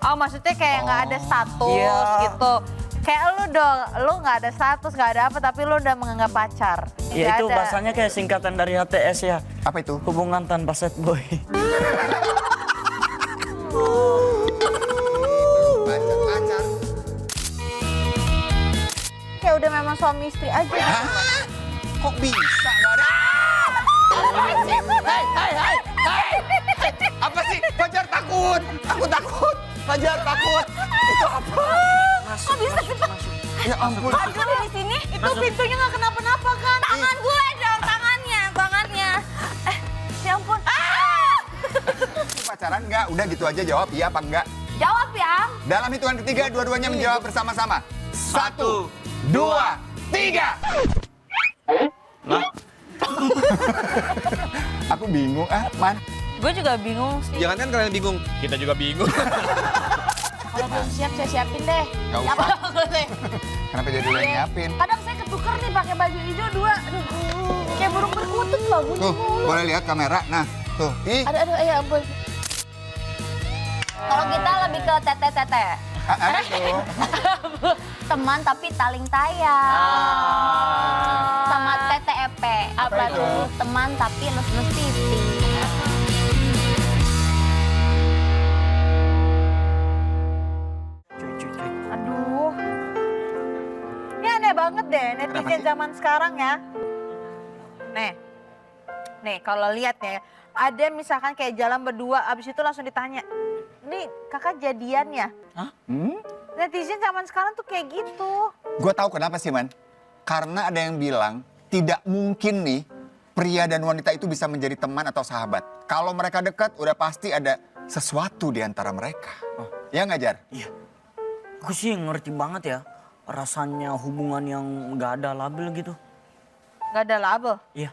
Oh maksudnya kayak nggak ada status gitu. Kayak lu dong, lu nggak ada status, nggak ada apa, tapi lu udah menganggap pacar. Ya Nggak itu ada. bahasanya kayak singkatan dari HTS ya. Apa itu? Hubungan tanpa set boy. Pacar. Kayak udah memang suami istri aja. Hah? Kok bisa nggak ada? Hai. Apa sih? Fajar takut. Aku takut. Fajar takut. Itu apa? Kok bisa sih Pak? Ya ampun. Aduh di sini itu pintunya nggak kenapa-napa kan? Tangan gue dong, tangannya. Ya ampun. Pacaran nggak? Udah gitu aja jawab iya apa enggak. Jawab ya. Dalam hitungan ketiga, dua-duanya menjawab bersama-sama. 1, 2, 3. Nah, Aku bingung, Man. Gue juga bingung sih. Jangan kan kalian bingung, kita juga bingung. Kalau belum siap, saya siapin deh. Nggak usah. Apa boleh? Kenapa jadi lu yang nyiapin? Kadang saya ketuker nih pakai baju hijau dua. Aduh, kayak burung perkutut loh bunyi Tuh, mulu. boleh lihat kamera? Nah, tuh. Ih, Aduh, ya ampun. Kalau kita lebih ke tete-tete. apa tuh? Teman tapi taling tayang. Sama TTEP. Apa itu? Teman tapi lus-lus pipi. cuy. Aduh. Ini aneh banget deh netizen sih? zaman sekarang ya. Nih kalau lihat ya, ada misalkan kayak jalan berdua, abis itu langsung ditanya, nih kakak jadian ya? Netizen zaman sekarang tuh kayak gitu. Gue tahu kenapa sih, Man. Karena ada yang bilang, tidak mungkin nih pria dan wanita itu bisa menjadi teman atau sahabat. Kalau mereka dekat, udah pasti ada sesuatu di antara mereka. Ya nggak, Jar? Iya. Aku sih ngerti banget ya. Rasanya hubungan yang nggak ada label gitu. Gak ada label? Iya.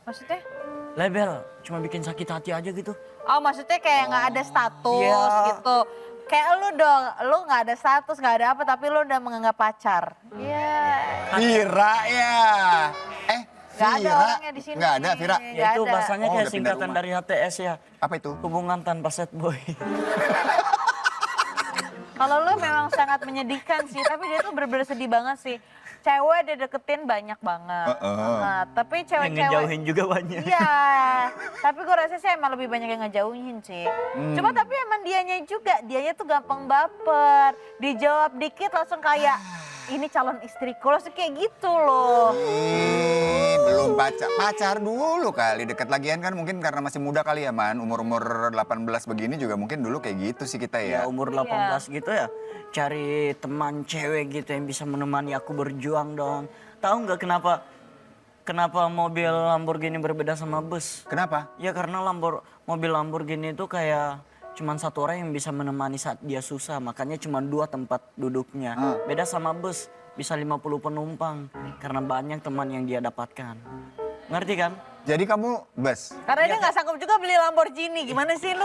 Maksudnya? Label, cuma bikin sakit hati aja gitu. Oh maksudnya kayak nggak ada status Iya. gitu. Kayak lu dong, lu nggak ada status, nggak ada apa, tapi lu udah menganggap pacar. Iya. Vira ya. Gak ada Vira. orangnya di sini. Nggak ada, Vira. Nggak Ya itu ada. bahasanya Oh, kayak udah pindah singkatan rumah. dari HTS ya. Apa itu? Hubungan tanpa set boy. Kalau lu memang sangat menyedihkan sih, tapi dia tuh bener-bener sedih banget sih. Cewek dia deketin banyak banget. Nah, tapi Yang cewek-cewek... ngejauhin juga banyak. Iya, tapi gue rasa sih emang lebih banyak yang ngejauhin sih. Cuma tapi emang dianya juga, dianya tuh gampang baper. Dijawab dikit langsung kayak, ini calon istriku, langsung kayak gitu loh. Belum pacar dulu kali. Deket lagian kan mungkin karena masih muda kali ya, Man. Umur-umur 18 begini juga mungkin dulu kayak gitu sih kita Ya ya. umur 18 gitu ya. Cari teman cewek gitu yang bisa menemani aku berjuang dong. Tahu nggak kenapa mobil Lamborghini berbeda sama bus? Kenapa? Ya karena mobil Lamborghini itu kayak cuman satu orang yang bisa menemani saat dia susah. Makanya cuma 2 tempat duduknya. Beda sama bus, bisa 50 penumpang. Karena banyak teman yang dia dapatkan. Ngerti kan? Jadi kamu bus? Karena dia nggak sanggup juga beli Lamborghini, gimana sih lu?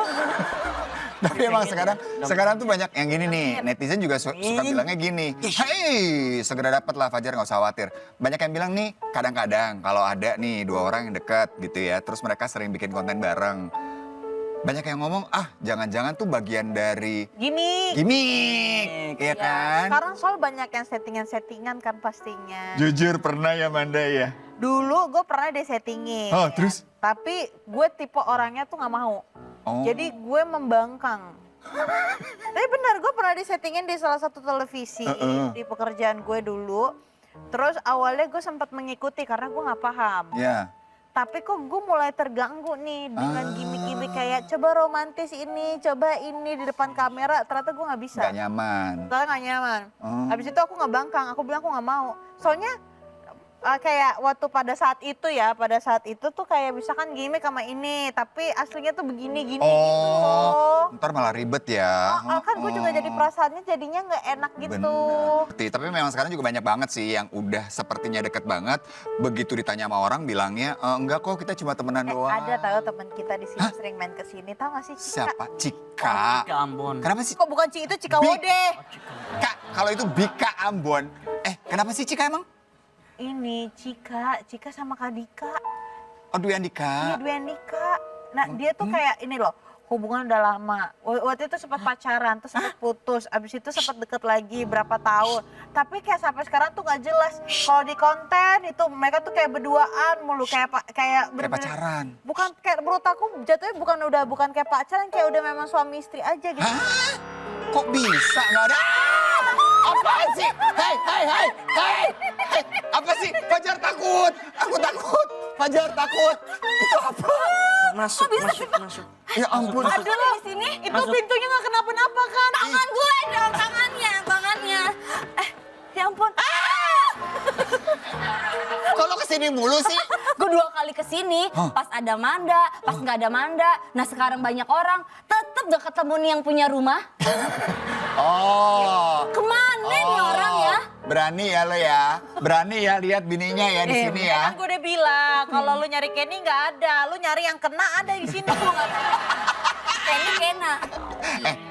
Tapi emang sekarang tuh banyak yang gini nih, netizen juga suka bilangnya gini. Hei, segera dapat lah Fajar, nggak usah khawatir. Banyak yang bilang nih, kadang-kadang kalau ada nih 2 orang yang dekat gitu ya, terus mereka sering bikin konten bareng. Banyak yang ngomong, jangan-jangan tuh bagian dari gimmick, ya kan? Sekarang soal banyak yang settingan-settingan kan pastinya. Jujur pernah ya Manda ya? Dulu gue pernah disettingin. Oh, terus? Tapi gue tipe orangnya tuh nggak mau. Oh. Jadi gue membangkang. Tapi benar, gue pernah disettingin di salah satu televisi di pekerjaan gue dulu. Terus awalnya gue sempat mengikuti karena gue nggak paham. Ya. Tapi kok gue mulai terganggu nih dengan gimmick-gimmick kayak coba romantis ini, coba ini di depan kamera. Ternyata gue nggak bisa. Gak nyaman. Ternyata nggak nyaman. Oh. Habis itu aku nggak bangkang, aku bilang aku nggak mau. Soalnya kayak waktu pada saat itu tuh kayak misalkan gimmick sama ini, tapi aslinya tuh begini-gini gitu loh. Ntar malah ribet ya. Kan gue juga jadi perasaannya jadinya nggak enak gitu. Bener. Tapi memang sekarang juga banyak banget sih yang udah sepertinya deket banget. Begitu ditanya sama orang bilangnya, enggak kok kita cuma temenan doang. Ada tahu teman kita di sini sering main ke sini, tahu nggak sih Cika? Siapa? Cika. Ke Ambon. Kenapa sih? Kok bukan Cika itu Cikawode? Kak, kalau itu Bika Ambon. Kenapa sih Cika emang? Ini Cika sama Kak Dika. Oh, Dwi Andika. Iya Dwi Andika. Nah dia tuh kayak ini loh, hubungan udah lama. Waktu itu sempat pacaran, terus sempat putus, abis itu sempat deket lagi berapa tahun. Tapi kayak sampai sekarang tuh nggak jelas. Kalau di konten itu mereka tuh kayak berduaan mulu, kayak Kayak bener-bener- pacaran. Bukan kayak menurut aku jatuhnya bukan kayak pacaran, kayak udah memang suami istri aja gitu. Hah? Kok bisa nggak ada? Apaan sih? Hei. Apa sih? Fajar takut. Aku takut. Fajar takut. Itu apa? Masuk. Ya ampun. Aduh, di sini Itu pintunya nggak kenapa-napa kan? tangan gue dong, tangannya. Ya ampun. Kalau kesini mulu sih. Gue 2 kali kesini, pas ada Manda, pas nggak ada Manda. Nah sekarang banyak orang, tetep gak ketemu nih yang punya rumah. Oh. Kemana nih orang ya? Berani ya lo ya. Berani ya lihat bininya ya di sini ya. Kan gue udah bilang, kalau lu nyari Kenny nggak ada, lu nyari yang kena ada di sini. Kenny kena.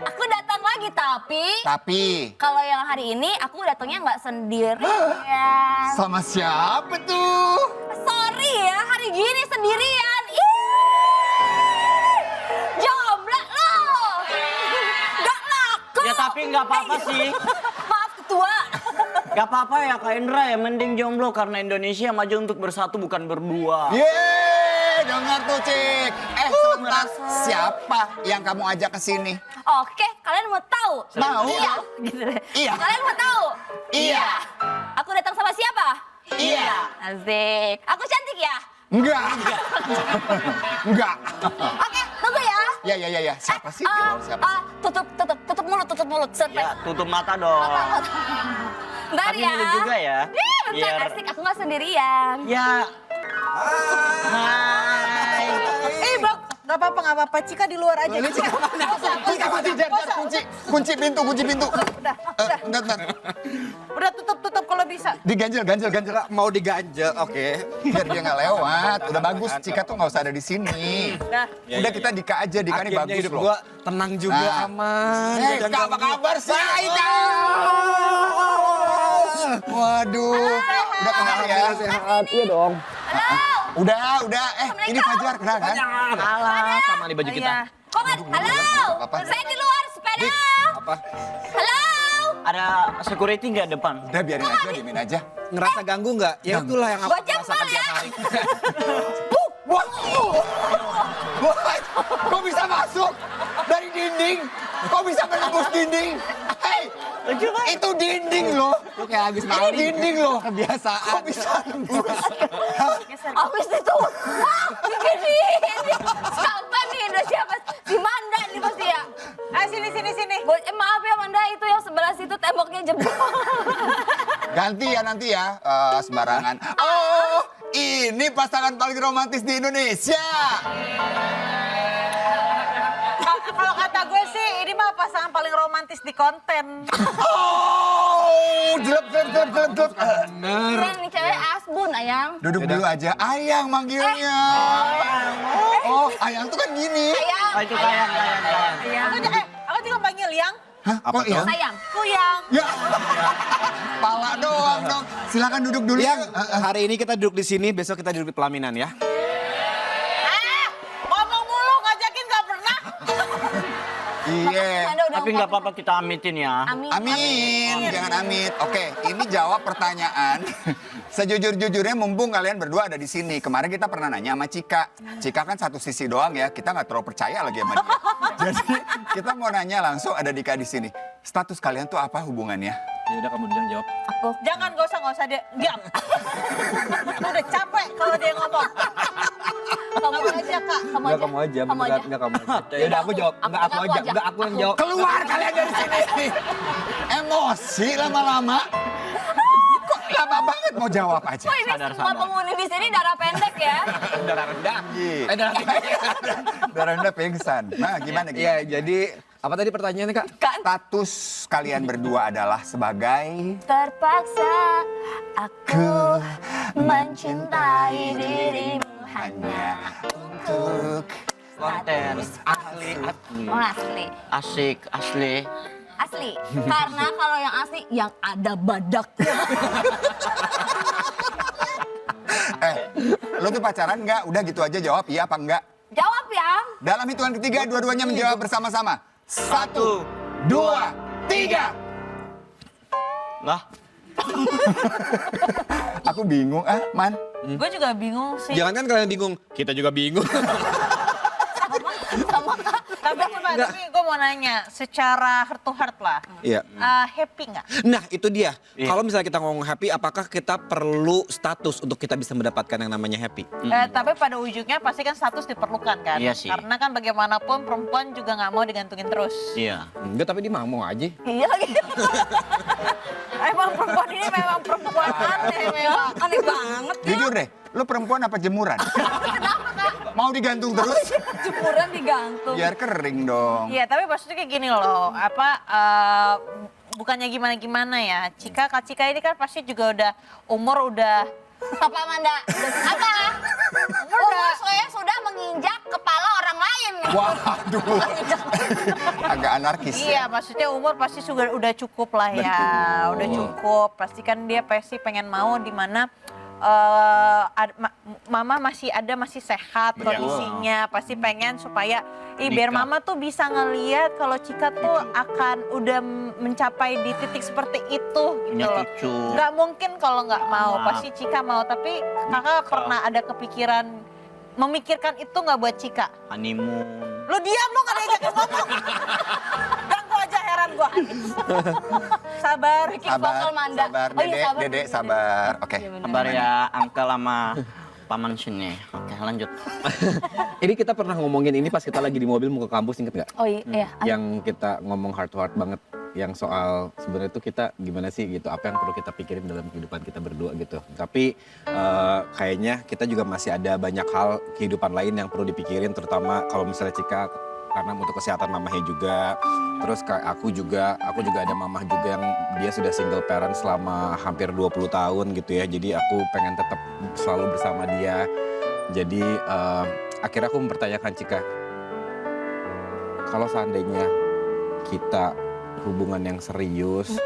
Aku datang lagi Tapi kalau yang hari ini aku datangnya nggak sendirian. sama siapa tuh? Sorry ya, hari gini sendirian. Jomblo lo. Gak laku. Ya tapi nggak apa-apa sih. Maaf ketua. Gak apa-apa ya Kak Indra ya, mending jomblo karena Indonesia maju untuk bersatu bukan berdua. Yeay, dengar tuh Cik. Sebentar, siapa yang kamu ajak ke sini? Oke, kalian mau tahu? Mau. Iya. Gitu deh. Iya. Kalian mau tahu? Iya. Aku datang sama siapa? Iya. Asik. Aku cantik ya? Enggak. Enggak. Oke, tunggu ya. Ya. Siapa sih? Siapa? Tutup mulut. Set, Ya, tutup mata dong. Bentar Tapi ya. milih juga ya. Bentar, Biar asik. Aku nggak sendirian. ya. Hai. Bang, nggak apa-apa. Cika di luar aja. Cika kunci pintu. Udah. Bentar. Udah tutup kalau bisa. Diganjel. Mau diganjel, oke. Biar dia nggak lewat. Udah bagus, Cika tuh nggak usah ada di sini. Udah. Udah kita Dika aja, Dika ini Akhirnya bagus hidup loh. gua tenang juga, Nah. aman. Hei, Gak Kak, apa ganggu. kabar sih? Waduh, udah kenal ya? Sehat, iya dong. Udah. Ini Fajar, kenal kan? Alah, sama nih baju kita. Kok nggak? Halo. Apa? Saya di luar sepeda. Apa? Halo. Ada security nggak depan? Udah biarin aja, diemin aja. Ngerasa ganggu nggak? Ya itulah yang aku Gojek rasakan mal ya. tiap hari. Wah, kok bisa masuk dari dinding? Kok bisa menembus dinding? Hei, itu dinding loh. Lu kayak habis Itu maling. dinding loh. Kebiasaan. Kok bisa nembus? Habis itu, wah, begini. Siapa nih? Udah siapa? Si Manda nih pasti ya. Sini. Maaf ya Manda, itu yang sebelah situ temboknya jebol. Ganti ya nanti ya, sembarangan. Oh, ini pasangan paling romantis di Indonesia. Kalau kata gue sih, ini mah pasangan paling romantis di konten. Oh, jelep. Keren nih cewek asbun, Ayang. Duduk dulu aja, Ayang manggilnya. Oh, Ayang tuh kan gini. Ayang. Oh, itu kayang. Aku juga panggil yang Hah? Apa Kok tuh? Yang? Sayang. kuyang. Ya, pala doang dong. Silakan duduk dulu. Yang hari ini kita duduk di sini, besok kita duduk di pelaminan ya. Ngomong mulu, ngajakin gak pernah. Iya. Manda udah Tapi nggak apa-apa kita amitin ya. Amin. Amin, jangan amit. Oke, ini jawab pertanyaan. Sejujur-jujurnya mumpung kalian berdua ada di sini. Kemarin kita pernah nanya sama Cika. Cika kan satu sisi doang ya, kita nggak terlalu percaya lagi sama dia. Jadi kita mau nanya langsung ada Dika di sini. Status kalian tuh apa hubungannya? Ya udah kamu dulu yang jawab. Aku. Jangan, gak usah dia. Diam. Aku udah capek kalau dia ngomong. Kamu aja, Kak. Kamu aja. Kamu aja. Enggak kamu aja. Ya Ya udah aku jawab. Aku Enggak aku aja. Enggak aku yang jawab. Keluar kalian dari sini. Emosi lama-lama. Kok lama banget mau jawab aja? Oh, ini semua penghuni di sini darah pendek ya. Darah rendah. Iya. Darah rendah. Darah rendah pingsan. Nah, gimana? Iya, jadi apa tadi pertanyaannya, Kak? Status kalian berdua adalah sebagai Terpaksa aku mencintai dirimu hanya untuk Konten asli. asli. Asik, asli. Asli. Karena kalau yang asli yang ada badaknya. lu tuh pacaran nggak? Udah gitu aja jawab iya apa enggak? Jawab yang. Dalam hitungan ketiga, dua-duanya menjawab bersama-sama. 1, 2, 3. Lah, Aku bingung, Man. Gue juga bingung sih. Jangan kan kalian bingung, kita juga bingung. Tapi gue mau nanya, secara heart to heart lah, Iya. happy nggak? Nah itu dia, Iya. kalau misalnya kita ngomong happy, apakah kita perlu status untuk kita bisa mendapatkan yang namanya happy? Tapi pada ujungnya pasti kan status diperlukan kan? Iya sih. Karena kan bagaimanapun perempuan juga nggak mau digantungin terus. iya. Enggak, tapi dia mau aja. Iya lagi. Emang perempuan ini memang perempuan aneh memang. Aneh banget. Jujur deh, lo perempuan apa jemuran? Mau digantung terus? Jemuran digantung. Biar kering dong. Iya, tapi maksudnya kayak gini loh, bukannya gimana-gimana ya. Kak Cika ini kan pasti juga udah umur udah Apa Amanda? Apa? Umur saya sudah menginjak kepala orang lain. Waduh, agak anarkis. iya, maksudnya umur pasti sudah udah cukup lah ya. Udah cukup. Pasti kan dia pasti pengen mau di mana mama masih sehat kondisinya, pasti pengen supaya biar Nikah. mama tuh bisa ngeliat kalau Cika tuh akan udah mencapai di titik seperti itu gitu Punya loh. cucu. Nggak mungkin kalau nggak mau, Nah. pasti Cika mau. Tapi kakak pernah ada kepikiran memikirkan itu nggak buat Cika? Honeymoon. Lu diam lu, nggak ada yang ngomong. Ganggu aja, heran gua. Sabar. Vokal Manda. Sabar, Oh iya, sabar. Dede, sabar. Oke. Kabar ya Uncle sama paman sini. Oke, lanjut. Ini kita pernah ngomongin ini pas kita lagi di mobil mau ke kampus, inget nggak? Oh iya. Yang kita ngomong heart to heart banget, yang soal sebenarnya itu kita gimana sih gitu, apa yang perlu kita pikirin dalam kehidupan kita berdua gitu. Tapi kayaknya kita juga masih ada banyak hal kehidupan lain yang perlu dipikirin, terutama kalau misalnya Cika, karena untuk kesehatan mamahnya juga. Terus kayak aku juga ada mamah juga yang dia sudah single parent selama hampir 20 tahun gitu ya. Jadi aku pengen tetap selalu bersama dia. Jadi akhirnya aku mempertanyakan Cika, kalau seandainya kita hubungan yang serius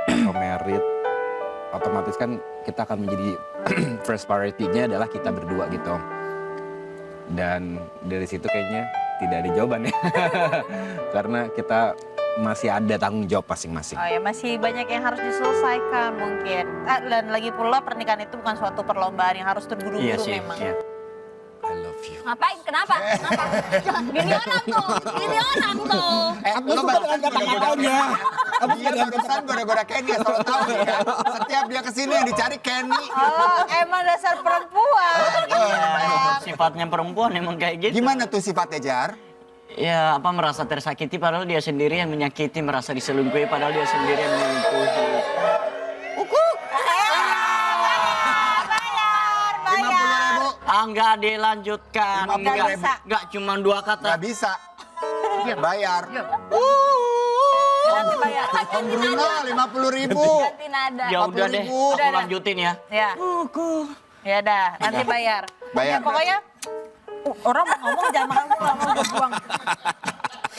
atau married, otomatis kan kita akan menjadi first priority-nya adalah kita berdua gitu. Dan dari situ kayaknya tidak ada jawaban ya. Karena kita masih ada tanggung jawab masing-masing. Oh ya, masih banyak yang harus diselesaikan mungkin. Dan lagi pula pernikahan itu bukan suatu perlombaan yang harus terburu-buru Iya sih. memang. Iya. I love you. Ngapain? Kenapa? Gini orang tuh. Aku suka dengan kata-katanya. Dia barusan goda-goda Kenny, asal lo tahu nih kan. Setiap dia kesini yang dicari Kenny. Oh, emang dasar perempuan. Iya, sifatnya perempuan emang kayak gitu. Gimana tuh sifatnya, Jar? Ya, apa merasa tersakiti padahal dia sendiri yang menyakiti, merasa diselingkuhi padahal dia sendiri yang menyelingkuhi. Bayar. 50.000. Enggak dilanjutkan. 50.000. Enggak cuma 2 kata. Gak bisa. Bayar. Nanti bayar. Om Bruno 50.000. Ganti nada. Ya udah deh, 40.000. aku lanjutin ya. Ya. Ya dah, nanti bayar. Bayar. Ya, pokoknya orang mau ngomong jangan ngomong buang.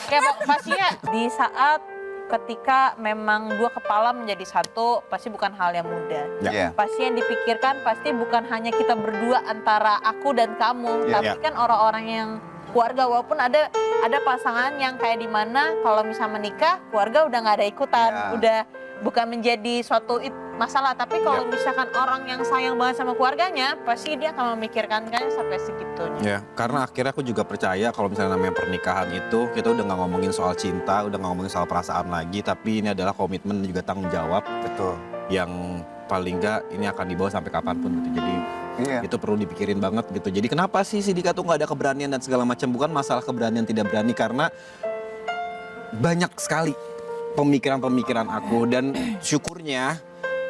Ya pastinya di saat ketika memang dua kepala menjadi satu pasti bukan hal yang mudah. Ya. Pasti yang dipikirkan pasti bukan hanya kita berdua antara aku dan kamu, Ya. tapi kan orang-orang yang keluarga, walaupun ada pasangan yang kayak di mana kalau misalnya menikah keluarga udah nggak ada ikutan, Ya. udah bukan menjadi suatu masalah. Tapi kalau misalkan orang yang sayang banget sama keluarganya, pasti dia akan memikirkan kan sampai segitunya. Ya, karena akhirnya aku juga percaya kalau misalnya namanya pernikahan itu, kita udah nggak ngomongin soal cinta, udah nggak ngomongin soal perasaan lagi, tapi ini adalah komitmen dan juga tanggung jawab Betul. yang paling nggak ini akan dibawa sampai kapanpun gitu. Jadi Iya. itu perlu dipikirin banget gitu. Jadi kenapa sih si Dika tuh nggak ada keberanian dan segala macam? Bukan masalah keberanian tidak berani, karena banyak sekali pemikiran-pemikiran aku, dan syukurnya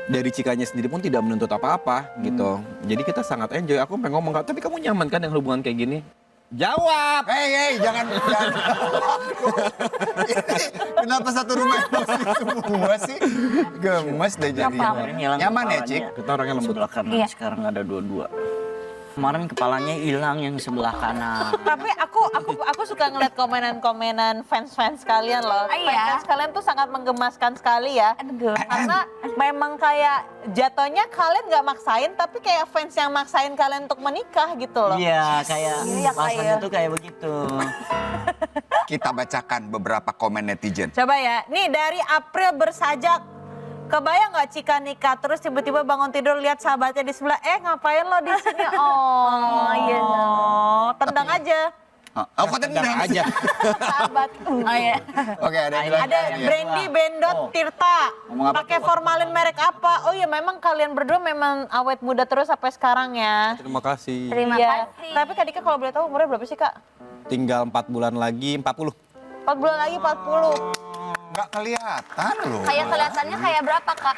dari Cikanya sendiri pun tidak menuntut apa-apa gitu. Jadi kita sangat enjoy. Aku pengen ngomong, tapi kamu nyaman kan yang hubungan kayak gini? Jawab! Hei, jangan. Kenapa satu rumah emosi semua sih? Gemes deh jadinya. Nyaman ya, Cik? Kita orangnya lembut. Sebelah kanan Iya. sekarang ada 2-2. Kemarin kepalanya hilang yang sebelah kanan. Tapi aku suka ngeliat komenan-komenan fans-fans kalian loh. Ah, iya? Fans kalian tuh sangat menggemaskan sekali ya. Aduh. Karena memang kayak jatuhnya kalian nggak maksain, tapi kayak fans yang maksain kalian untuk menikah gitu loh. Iya, kayak Iya, bahasanya kayak. tuh kayak begitu. Kita bacakan beberapa komen netizen. Coba ya, nih dari April bersajak. Kebayang nggak Cika nikah terus tiba-tiba bangun tidur lihat sahabatnya di sebelah, ngapain lo di sini? Oh iya, tendang aja. Oh, kok tendang aja. Sahabat. Oh iya. Oke, ada yang bilang. Ada iya. Brandy Bendot Oh. Tirta. Ngomong apa Pakai formalin merek apa? Oh iya, memang kalian berdua memang awet muda terus sampai sekarang ya. Terima kasih. Terima Iya. kasih. Tapi Kak Dika kalau boleh tahu umurnya berapa sih Kak? Tinggal 4 bulan lagi 40. 4 bulan lagi 40. Nggak kelihatan loh. Kayak kelihatannya kayak berapa kak?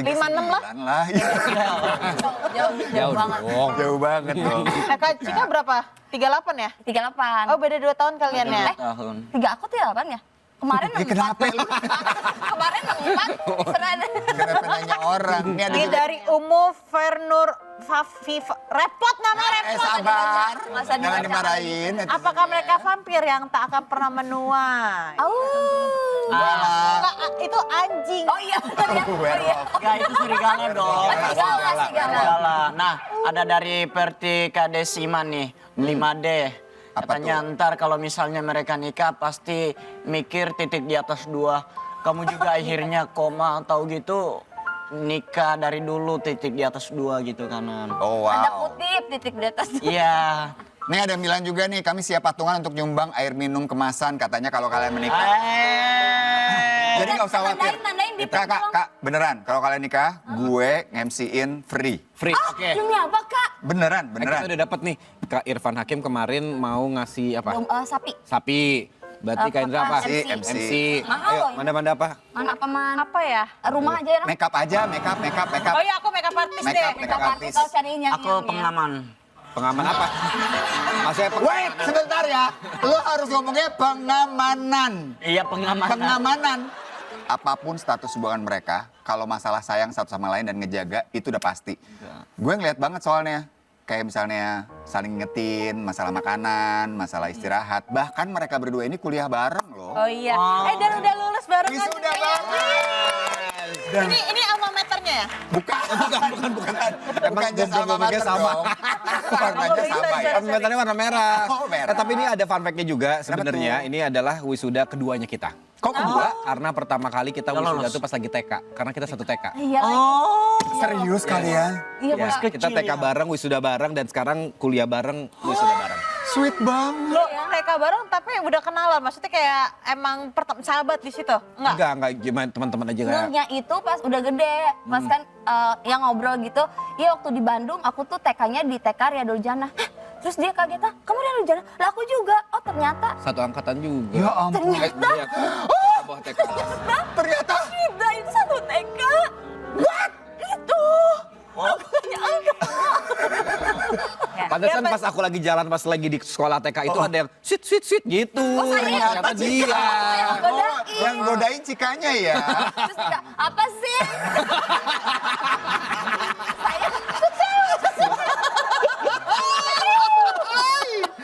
56 lah. 39 lah. Jauh banget. dong. Jauh banget dong. Kak Cika berapa? 38 ya? 38. Oh beda 2 tahun kalian ya? Tahun. 3 aku 38 ya? Kemarin 64. Kenapa lu? Kemarin 64. Serah. Kenapa nanya orang? Ini ada Ini juga. dari Umu Fernur Fafifa. Repot nama repot. Sabar. Nggak usah Jangan dibaca. dimarahin. Apakah mereka vampir yang tak akan pernah menuai? Kak, itu anjing. Oh iya benar ya. Werewolf. Ya itu serigala dong. Serigala. Serigala. Nah, ada dari Perti Kadesiman nih, 5D. Apa Katanya ntar kalau misalnya mereka nikah pasti mikir titik di atas 2. Kamu juga akhirnya koma atau gitu nikah dari dulu titik di atas 2 gitu kanan. Oh Ada wow. kutip titik di atas. Iya. Nih ada yang bilang juga nih, kami siap patungan untuk nyumbang air minum kemasan katanya kalau kalian menikah. Jadi nggak usah khawatir. Tandain di Kak, kak, beneran. Kalau kalian nikah, gue nge-MC-in free. Free. Oke. Demi apa kak? Beneran, Kita beneran. udah dapat nih. Kak Irfan Hakim kemarin mau ngasih apa? Sapi. Sapi. Berarti Kak Indra apa? MC. MC. Mahal Ayo, loh. mana apa? Mana apa man? Apa ya? Rumah aja ya. Make up aja, make up. Oh iya aku makeup artist Make deh. up, make up artis. Kalau cariin yang Aku pengaman. Pengaman apa? Maksudnya Wait, sebentar ya. Lo harus ngomongnya pengamanan. Iya pengamanan. Pengamanan. Apapun status hubungan mereka, kalau masalah sayang satu sama lain dan ngejaga, itu udah pasti. Gue ngeliat banget soalnya. Kayak misalnya saling ngetin, masalah makanan, masalah istirahat. Bahkan mereka berdua ini kuliah bareng loh. Oh iya. Dan udah lulus barengan. Wisuda juga ya. bareng. Ini alma meternya ya? Bukan. Bukan jasa alma mater sama. dong. Warnanya sama ya. Metalnya warna merah. Oh, merah. Tapi ini ada fun fact-nya juga sebenarnya. Ini adalah wisuda keduanya kita. Kok kedua? Karena pertama kali kita Udah wisuda lolos. tuh pas lagi TK. Karena kita satu TK. Iya. Oh. Serius kalian? Iya Ya, Kak. kita TK bareng, wisuda bareng, dan sekarang kuliah bareng, wisuda bareng. Sweet banget. Lo mereka bareng tapi udah kenalan. Maksudnya kayak emang sahabat di situ? Enggak? Enggak, gimana teman-teman aja kayak. Dulunya itu pas udah gede, pas kan yang ngobrol gitu. Iya waktu di Bandung aku tuh TK-nya di TK Riyadul Jannah. Hah? Terus dia kaget, ah kamu Riyadul Jannah? Lah aku juga. Oh ternyata. Satu angkatan juga. Ya ampun. Ternyata. Iya, TK bawah TK. Ternyata. Kita itu satu TK. What? Itu. Aku hanya angkat. Pantesan Ya, pas aku lagi jalan, pas lagi di sekolah TK itu ada yang sweet gitu. saya Ternyata dia. Oh, yang godain cikanya ya. Terus dia, apa sih?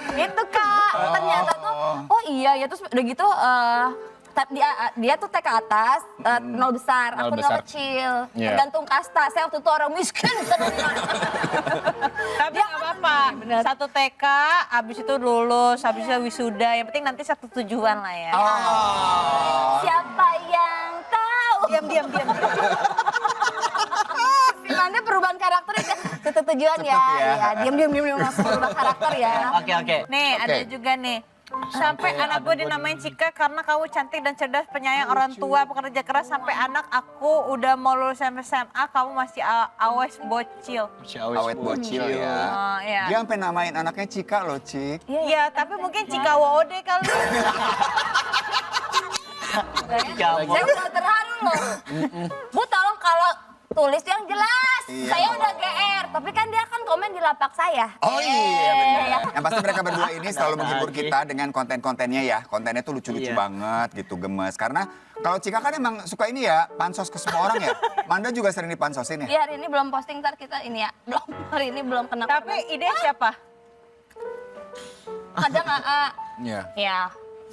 Gitu kak, ternyata tuh, oh iya ya terus udah gitu dia tuh TK atas, nol besar, Nol aku besar. nol kecil, Iya. tergantung kasta. Saya waktu itu orang miskin. Tapi nggak apa-apa. Satu TK, abis itu lulus, habis itu wisuda. Yang penting nanti satu tujuan lah ya. Siapa yang tahu? Diam. Si Manda perubahan karakter itu satu tujuan ya. Cepet ya. Ya, diam langsung berubah karakter ya. Oke. Nih ada juga nih. Sampai anak gue dinamain Cika karena kamu cantik dan cerdas, penyayang orang tua, pekerja keras. Sampai anak aku udah mau lulus SMA, kamu masih awes bocil. Awet bocil ya. Oh, iya. Dia sampai namain anaknya Cika loh, Cik. Iya, tapi mungkin Cika Woode kali. Saya udah terharu loh. Bu tolong kalau tulis yang jelas. Iya. Saya udah GR, tapi kan dia kan komen di lapak saya. Oh iya benar. Yang pasti mereka berdua ini selalu menghibur kita dengan konten-kontennya ya. Kontennya tuh lucu-lucu Iya. banget gitu, gemes. Karena kalau Cika kan emang suka ini ya, pansos ke semua orang ya. Manda juga sering dipansosin ya. Iya, hari ini belum posting, ntar kita ini ya. Hari ini belum kena. Tapi ide siapa? Ada nggak? Iya. Ya.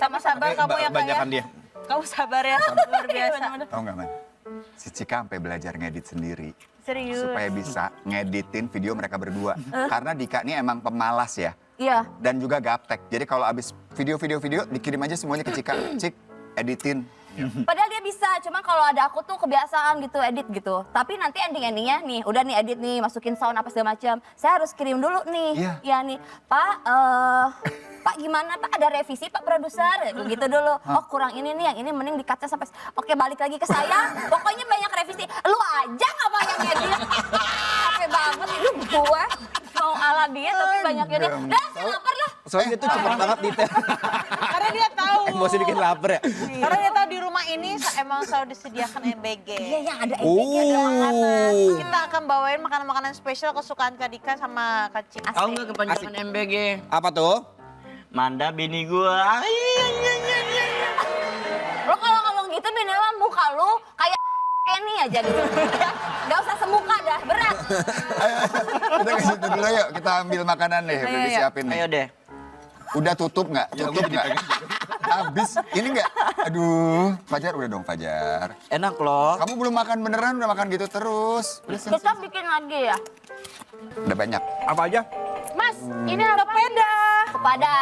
Sama sabar kamu ya, Kak ya? Banyakan dia. Kamu sabar ya, luar biasa. Tahu nggak Man? Si Cika sampai belajar ngedit sendiri. Serius. Supaya bisa ngeditin video mereka berdua. Karena Dika ini emang pemalas ya. Iya. Dan juga gaptek. Jadi kalau abis video dikirim aja semuanya ke Cika. Cik, editin. Padahal dia bisa, cuma kalau ada aku tuh kebiasaan gitu edit gitu. Tapi nanti ending-endingnya nih, udah nih edit nih, masukin sound apa segala macam. Saya harus kirim dulu nih. Iya. Ya nih, Pak gimana Pak, ada revisi Pak produser? Gitu dulu. Oh kurang ini nih, yang ini mending dikatnya sampai, oke balik lagi ke saya. Pokoknya banyak revisi. Lu aja nggak mau yang edit. Capek banget itu gue. Mau ala dia tapi banyak ini. Dah, saya lapar lah. Soalnya dia tuh cepet banget detail. Karena dia tahu. Emosi bikin lapar ya. Karena dia tahu di rumah ini emang selalu disediakan MBG. Iya, yang ada editnya ada makanan. Kita akan bawain makanan-makanan spesial kesukaan Kak Dika sama Kak Cika. Tahu nggak kepanjangan MBG? Apa tuh? Manda bini gua. Lo kalau ngomong gitu minimal muka lu kayak Kenny aja gitu. Gak usah semuka dah, berat. Udah ke situ dulu yuk, kita ambil makanan deh. Udah Ayo, disiapin nih. Ayo deh. Udah tutup nggak? Tutup nggak? Habis, ini nggak? Aduh, Fajar udah dong Fajar. Enak loh. Kamu belum makan beneran, udah makan gitu terus. Udah sini, Kita sini. bikin lagi ya. Udah banyak. Apa aja? Mas, ini apa? Sepeda. Kepada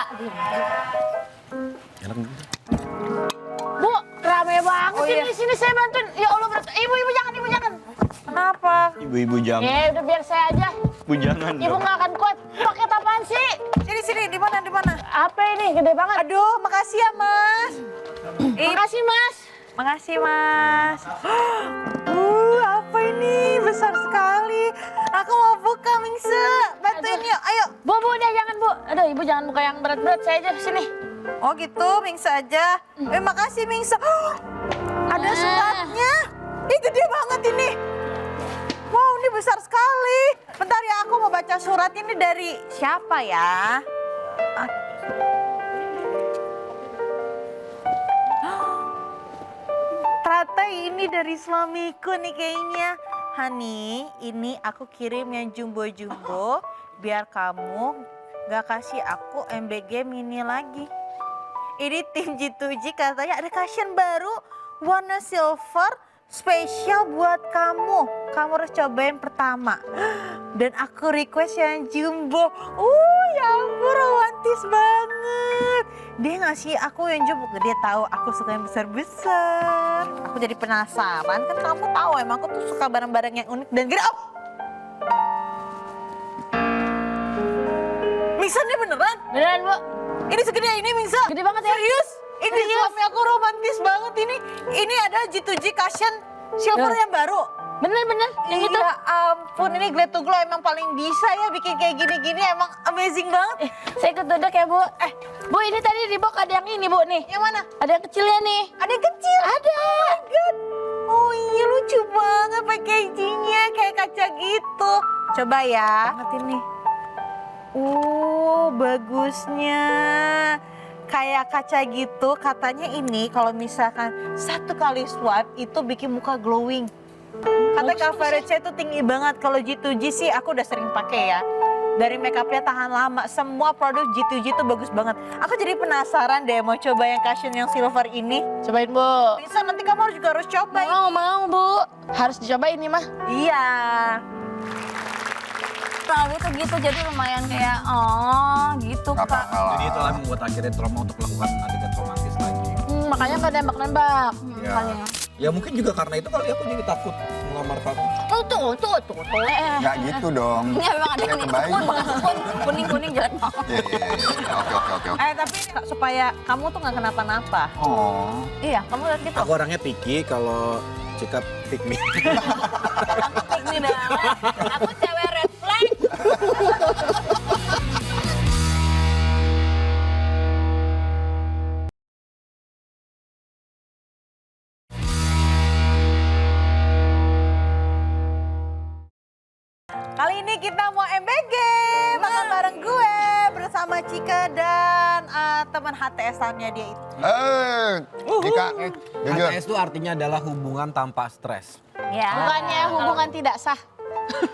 Bu, rame banget ini. Sini saya bantuin. Ya Allah, berat. Ibu jangan, ibu jangan. Kenapa? Ibu-ibu jangan. Ya udah biar saya aja. Ibu jangan. Ibu nggak akan kuat. Paket apaan sih? Sini, di mana, di mana? Apa ini? Gede banget. Aduh, makasih ya, Mas. Makasih, Mas. Makasih, Mas. Apa ini? Besar sekali. Aku mau buka, Mingse. Bantuin yuk, ayo. Bu, udah jangan Bu. Aduh, Ibu jangan buka yang berat-berat, saya aja sini. Oh gitu, Mingse aja. Makasih, Mingse. Ada suratnya. Ih, gede banget ini. Wow, ini besar sekali. Bentar ya, aku mau baca surat ini dari siapa ya? Ternyata ini dari suamiku nih kayaknya. Hani, ini aku kirim yang jumbo-jumbo biar kamu gak kasih aku MBG mini lagi. Ini tim G2G katanya ada cushion baru warna silver spesial buat kamu. Kamu harus cobain pertama. Dan aku request yang jumbo. Ya ampun romantis banget. Dia ngasih aku yang jumbo. Dia tahu aku suka yang besar-besar. Aku jadi penasaran. Kan kamu tahu emang aku tuh suka barang-barang yang unik dan gede. Oh! Mingsa ini beneran? Beneran Bu? Ini segede ini Mingsa? Gede banget ya? Serius? Ini suami aku romantis banget ini. Ini ada G2G cushion silver yang baru. Bener, yang gitu. Ya ampun, ini Glad to Glow emang paling bisa ya bikin kayak gini-gini. Emang amazing banget. Saya ikut duduk ya Bu. Bu ini tadi di box ada yang ini Bu nih. Yang mana? Ada yang kecilnya nih. Ada yang kecil? Ada. Oh my God. Oh iya lucu banget packagingnya kayak kaca gitu. Coba ya. Banget ini. Bagusnya. Kayak kaca gitu, katanya ini kalau misalkan satu kali swipe itu bikin muka glowing. Katanya coverage-nya itu tinggi banget. Kalau G2G sih aku udah sering pakai ya. Dari makeupnya tahan lama, semua produk G2G itu bagus banget. Aku jadi penasaran deh mau coba yang cushion yang silver ini. Cobain Bu. Bisa nanti kamu juga harus coba. Mau Bu. Harus dicobain nih mah. Iya. Nah itu gitu, jadi lumayan kayak gitu Gak Kak. apa-apa. Jadi itulah yang membuat akhirnya trauma untuk melakukan adegan romantis lagi. Makanya nggak nembak-nembak. Ya. Makanya. Ya mungkin juga karena itu kali aku jadi takut melamar kamu. Tuh. Nggak gitu dong. Ini memang ada Kayak ini, kebaik. kuning jelek banget. Iya. Oke. Tapi supaya kamu tuh nggak kenapa-napa. Oh. Iya, kamu lihat gitu. Aku orangnya picky kalau sikap pick me. Ini banget. Aku cewek red flag. Kali ini kita mau MBG, makan bareng gue bersama Cika dan teman HTS-annya dia itu. Cika, jujur. HTS itu artinya adalah hubungan tanpa stres. Ya. Bukannya hubungan tidak sah.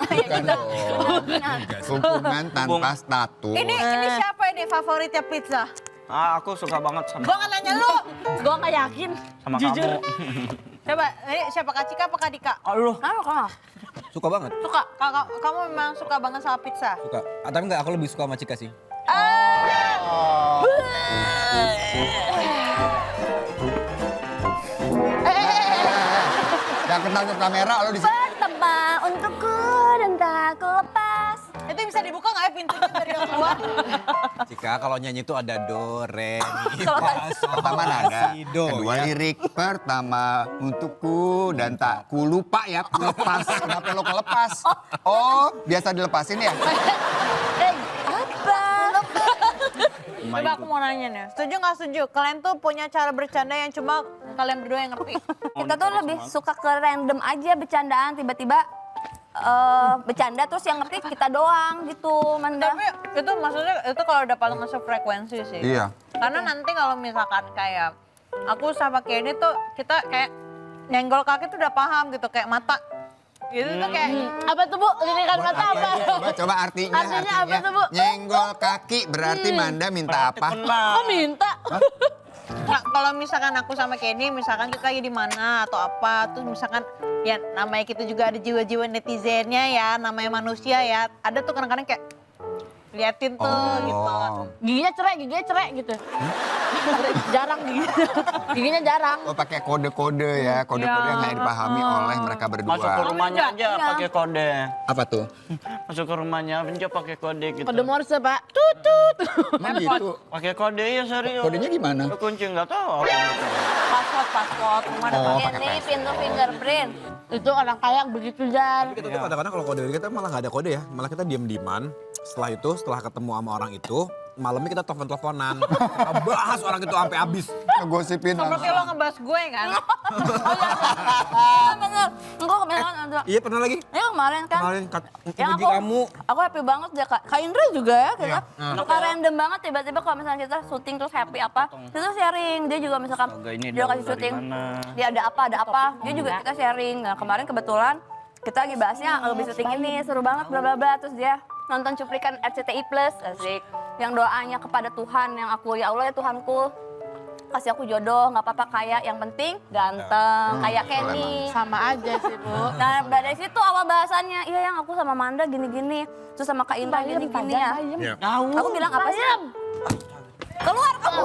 Bukan dong. Hubungan tanpa status. Ini siapa ini favoritnya pizza? Aku suka banget sama Gue nggak nanya lu. Gue gak yakin. kamu. Coba, ini siapa Kak Cika apa Kak Dika? Aduh, Suka banget, Suka, kamu memang suka banget sama pizza? suka. Tapi enggak, aku lebih suka sama Cika sih. Jangan ketangkep kamera lo di sini. Berteman untukku dan tak ku lepas. Itu bisa dibuka nggak ya pintunya dari yang keluar? Cika kalau nyanyi itu ada do, re, mi, Kalau fa, sol, Pertama nada, si, do. kedua ya. lirik. Pertama untukku dan tak ku lupa ya, ku lepas. Kenapa lo kelepas? Oh, biasa dilepasin ya? Apa? Coba aku mau nanya nih, setuju nggak setuju? Kalian tuh punya cara bercanda yang cuma kalian berdua yang ngerti. Kita tuh lebih suka ke random aja bercandaan tiba-tiba bercanda terus yang ngerti kita doang gitu, Manda. Tapi itu maksudnya itu kalau udah paling sefrekuensi sih. Iya. Karena nanti kalau misalkan kayak aku sama Kenny tuh kita kayak nyenggol kaki tuh udah paham gitu kayak mata. Gitu tuh kayak Apa tuh Bu? Lirikan mata apa? Coba artinya. Artinya apa tuh, Bu? Nyenggol kaki berarti Manda minta apa? Kok minta? nah, kalau misalkan aku sama Kenny misalkan kita lagi di mana atau apa tuh misalkan ya namanya kita juga ada jiwa-jiwa netizennya ya, namanya manusia ya. Ada tuh kadang-kadang kayak liatin tuh gitu. Giginya cerai gitu. Jarang giginya jarang. Oh pakai kode-kode ya, kode-kode yang nggak dipahami oleh mereka masuk ke berdua. rumahnya aja pakai kode. Apa tuh? Masuk ke rumahnya aja pakai kode gitu. Kode Morse Pak. Tutut. Emang gitu? Pakai kode ya serius. Kodenya gimana? Kunci nggak tahu. Password rumah ada Oh, password. pakai Ini tes. pintu fingerprint. Itu orang kaya begitu Jar. Tapi kita tuh kadang-kadang kalau kode kita malah nggak ada kode ya. Malah kita diem-dieman. Setelah itu, setelah ketemu sama orang itu, malamnya kita telepon-teleponan. Kita bahas orang itu sampai habis. Ngegosipin Seperti langsung. lo ngebahas gue kan. Iya bener. Enggak kemarin ada. Iya pernah lagi. Ya kemarin kan. Kemarin Yang emoji kamu. aku happy banget ya Kak. Kak Indra juga ya kita. Iya. Suka random banget tiba-tiba kalau misalnya kita syuting terus happy apa. Kita tuh sharing. Dia juga misalkan Astaga, ini dia daun kasih dari syuting. mana? Dia ada apa. Dia juga kita sharing. Nah kemarin kebetulan kita lagi bahasnya lebih syuting ini seru banget bla bla bla terus dia nonton cuplikan RCTI Plus asik yang doanya kepada Tuhan yang aku ya Allah ya Tuhanku kasih aku jodoh nggak apa-apa kaya yang penting ganteng kayak Kenny. Sama aja sih Bu. Nah dari situ awal bahasannya iya yang aku sama Manda gini-gini terus sama Kak Indra gini-gini ya. Iya. Aku bilang apa sih? Keluar kamu.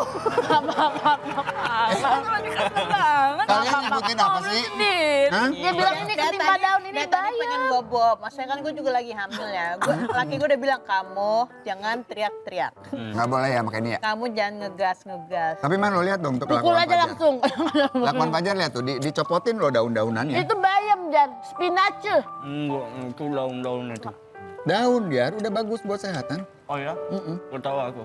Kalian nyebutin apa sih? Hah? Dia bilang ini ketimpa daun ini Dia tadi pengen bayam. bobob. Maksudnya kan gue juga lagi hamil ya. Laki gue udah bilang kamu jangan teriak-teriak. Nggak boleh ya makanya ya. Kamu jangan ngegas. Tapi man lo lihat dong tuh Pukul kelakuan aja Fajar. langsung. Kelakuan Fajar lihat tuh, dicopotin loh daun-daunannya. Itu bayam Jar, spinace. Enggak, itu daun-daun itu. Daun biar udah bagus buat kesehatan. Oh ya? Gue tahu aku.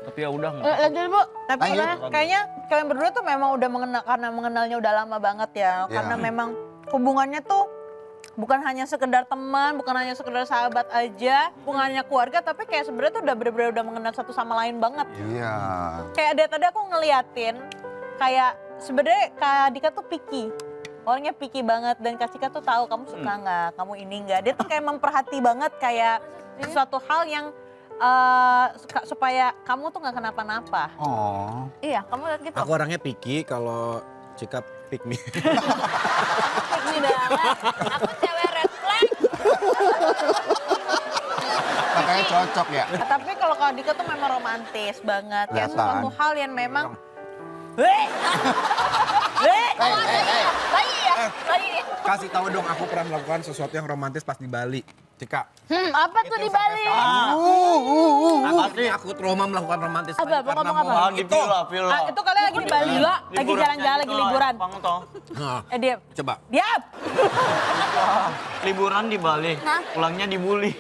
Tapi ya udah nggak. Lanjut Bu. Tapi Lanjut. kayaknya kalian berdua tuh memang udah mengenal karena mengenalnya udah lama banget ya. Karena memang hubungannya tuh bukan hanya sekedar teman, bukan hanya sekedar sahabat aja, bukan hanya keluarga, tapi kayak sebenarnya tuh udah bener-bener udah mengenal satu sama lain banget. Iya. Kayak dari tadi aku ngeliatin, kayak sebenarnya Kak Dika tuh picky. Orangnya picky banget dan Kak Cika tuh tahu kamu suka nggak, kamu ini nggak. Dia tuh kayak memperhati banget kayak sesuatu hal yang supaya kamu tuh nggak kenapa-napa. Oh. Iya kamu lihat gitu. Aku orangnya picky kalau Cika pick me. Ini banget. Aku cewek red flag. Makanya cocok ya. Tapi kalau Kak Dika tuh memang romantis banget. Kayak Kelihatan. sesuatu hal yang memang Lagi ya. Lagi. Kasih tahu dong aku pernah melakukan sesuatu yang romantis pas di Bali. Cika. Apa tuh di Bali? Apa sih? Aku trauma melakukan romantis Apa, lagi ngomong karena apa? momen Di itu. villa. itu kalian lagi di Bali, lagi jalan-jalan, lagi liburan. Jepang toh. Nah, Diam. coba. Diam. Liburan di Bali, pulangnya dibully.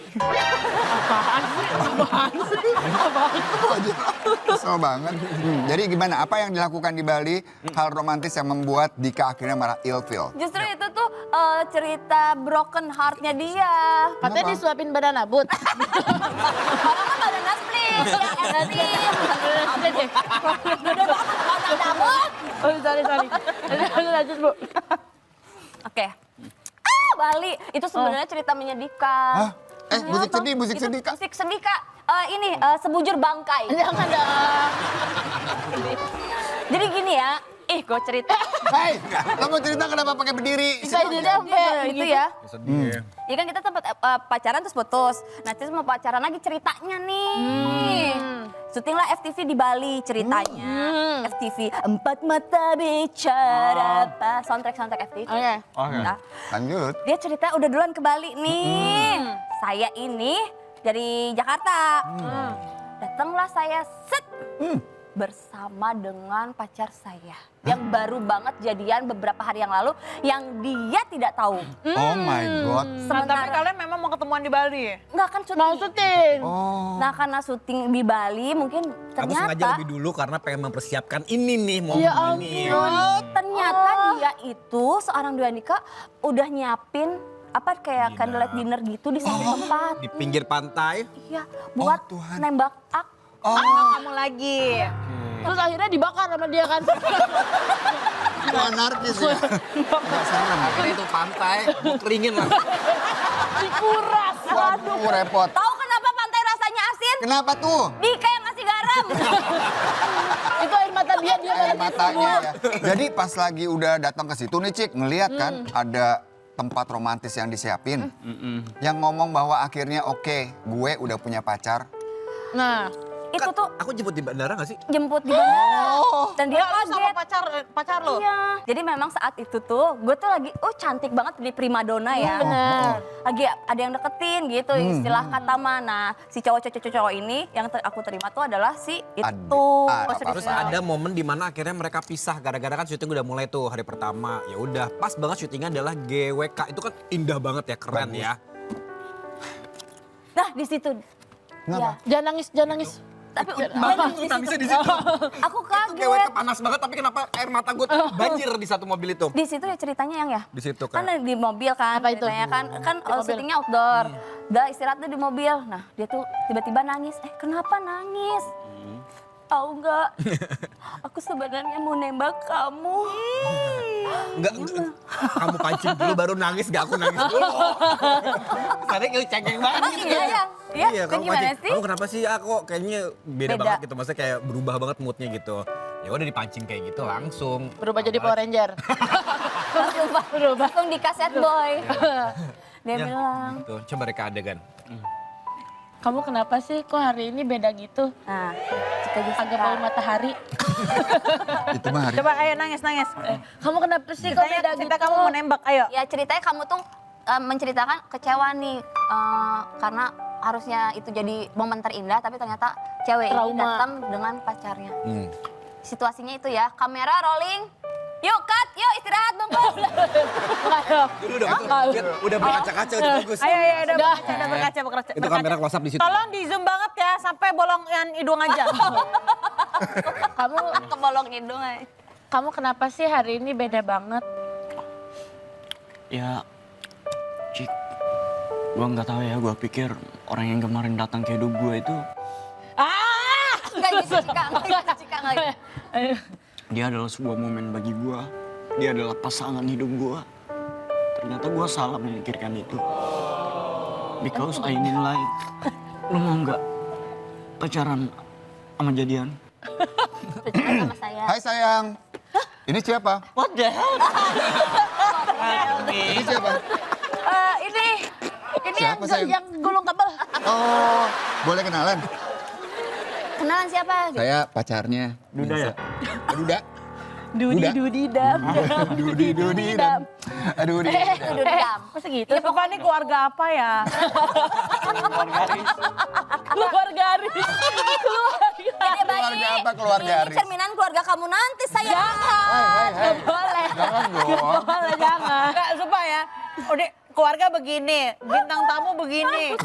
Kesel banget. Jadi gimana? Apa yang dilakukan di Bali? Hal romantis yang membuat Dika akhirnya marah ilfeel. Justru itu tuh cerita broken heart-nya dia. Katanya disuapin banana boot. Orang kan banana split, yang energi. Gede banget banana boot. Oh, sorry. Lanjut, Bu. Oke. Bali. Itu sebenarnya cerita menyedihkan. Hah? Musik sedih, Kak. Musik sedih, Kak. Ini sebujur bangkai. Jangan dong. Jadi gini ya. Gue cerita. Hei, lo mau cerita kenapa pakai berdiri? Bisa ini sampai Itu ya. Sedih. Ya kan kita sempat pacaran terus putus. Nah terus mau pacaran lagi ceritanya nih. Syuting lah FTV di Bali ceritanya. FTV Empat Mata Bicara. Soundtrack FTV. Oke. Nah, Lanjut. dia cerita udah duluan ke Bali nih. Saya ini dari Jakarta. Datanglah saya set. Bersama dengan pacar saya. Yang baru banget jadian beberapa hari yang lalu. Yang dia tidak tahu. Oh my God. Nah, tapi kalian memang mau ketemuan di Bali ya? Nggak kan syuting. Mau syuting. Oh. Nah karena syuting di Bali mungkin Aku sengaja ternyata lebih dulu karena pengen mempersiapkan ini nih momen Ya ini. ternyata dia itu seorang Dua Nika udah nyiapin apa kayak candlelight dinner gitu di satu tempat. Di pinggir pantai. Iya, buat Tuhan. nembak aku. Kamu lagi. Terus akhirnya dibakar sama dia kan. Itu anarkis ya. Akhirnya itu pantai, gue keringin lah. Dikuras. Waduh, repot. Tahu kenapa pantai rasanya asin? Kenapa tuh? Dika yang ngasih garam. Itu air mata dia Air lagi matanya ya. Jadi pas lagi udah datang ke situ nih Cik, ngeliat kan ada tempat romantis yang disiapin. Yang ngomong bahwa akhirnya oke, gue udah punya pacar. Nah, Itu tuh Aku jemput di bandara gak sih? jemput di bandara. Dan dia Lu sama kaget. pacar lo? Iya. Jadi memang saat itu tuh gue tuh lagi cantik banget di primadona ya. bener. Lagi ada yang deketin gitu istilah kata mana. Si cowok ini yang aku terima tuh adalah si itu. Terus ada momen di mana akhirnya mereka pisah gara-gara kan syuting udah mulai tuh hari pertama. Ya udah, pas banget syutingnya adalah GWK. Itu kan indah banget ya, keren ya. Nah di situ. Kenapa? Ya, Jangan nangis. tapi Nangisnya di situ. aku kaget. GWK panas banget tapi kenapa air mata gue banjir di satu mobil itu? Di situ ya ceritanya yang ya. Di situ Kan kan. di mobil kan. Apa itu? Ceritanya kan mobil. syutingnya outdoor. Udah istirahat tuh di mobil. Nah dia tuh tiba-tiba nangis. Kenapa nangis? Tahu nggak? Aku sebenarnya mau nembak kamu. Enggak, kamu pancing dulu baru nangis, gak aku nangis dulu. Tadi kayak cengeng banget gitu Iya ya. Iya, kan kamu gimana pancing. sih? Kamu kenapa sih? Aku kayaknya beda Beda. banget gitu. Maksudnya kayak berubah banget moodnya gitu. Ya udah dipancing kayak gitu langsung. Berubah jadi Power Ranger. Langsung di kaset boy. Dia Ya, bilang. gitu. Coba reka adegan. Kamu kenapa sih kok hari ini beda gitu? Nah, jika Agak bau matahari. Itu mah hari. Coba ayo nangis. Kamu kenapa sih kok beda Cerita gitu? kamu mau nembak, ayo. Ya ceritanya kamu tuh menceritakan kecewa nih karena harusnya itu jadi momen terindah tapi ternyata cewek ini Trauma. datang dengan pacarnya. Situasinya itu ya, kamera rolling. Yuk cut, yuk istirahat bungkus. Udah berkaca-kaca, udah bagus. Ayo, udah berkaca. Itu kamera close up di situ. Tolong di zoom banget ya, sampai bolongan hidung aja. Kamu Kebolong hidung aja. kamu kenapa sih hari ini beda banget? Ya, Cik, gua nggak tahu ya. Gua pikir orang yang kemarin datang ke hidup gua itu Enggak gitu Cika, enggak gitu Cika. Enggak gitu. dia adalah sebuah momen bagi gua. Dia adalah pasangan hidup gua. Ternyata gua salah memikirkan itu. Because I need life. Lu mau nggak pacaran sama jadian? Pacaran sama saya. Hai sayang. Ini siapa? What the hell? Ini siapa? Ini Siapa, sayang? yang gulung kabel. Oh, boleh kenalan? Kenalan siapa? Saya pacarnya. Duda ya? Duda. Dudi dam. Dudi dam. Aduh, Dudi. Udah diam. Masa gitu? Ini Bapak ini keluarga apa ya? Keluarga Aris. Dede bayi. Keluarga apa keluarga Ini Aris? cerminan keluarga kamu nanti sayang. Hai. Boleh. Jangan dong. Boleh jangan. Enggak, sumpah ya. Udah keluarga begini, bintang tamu begini.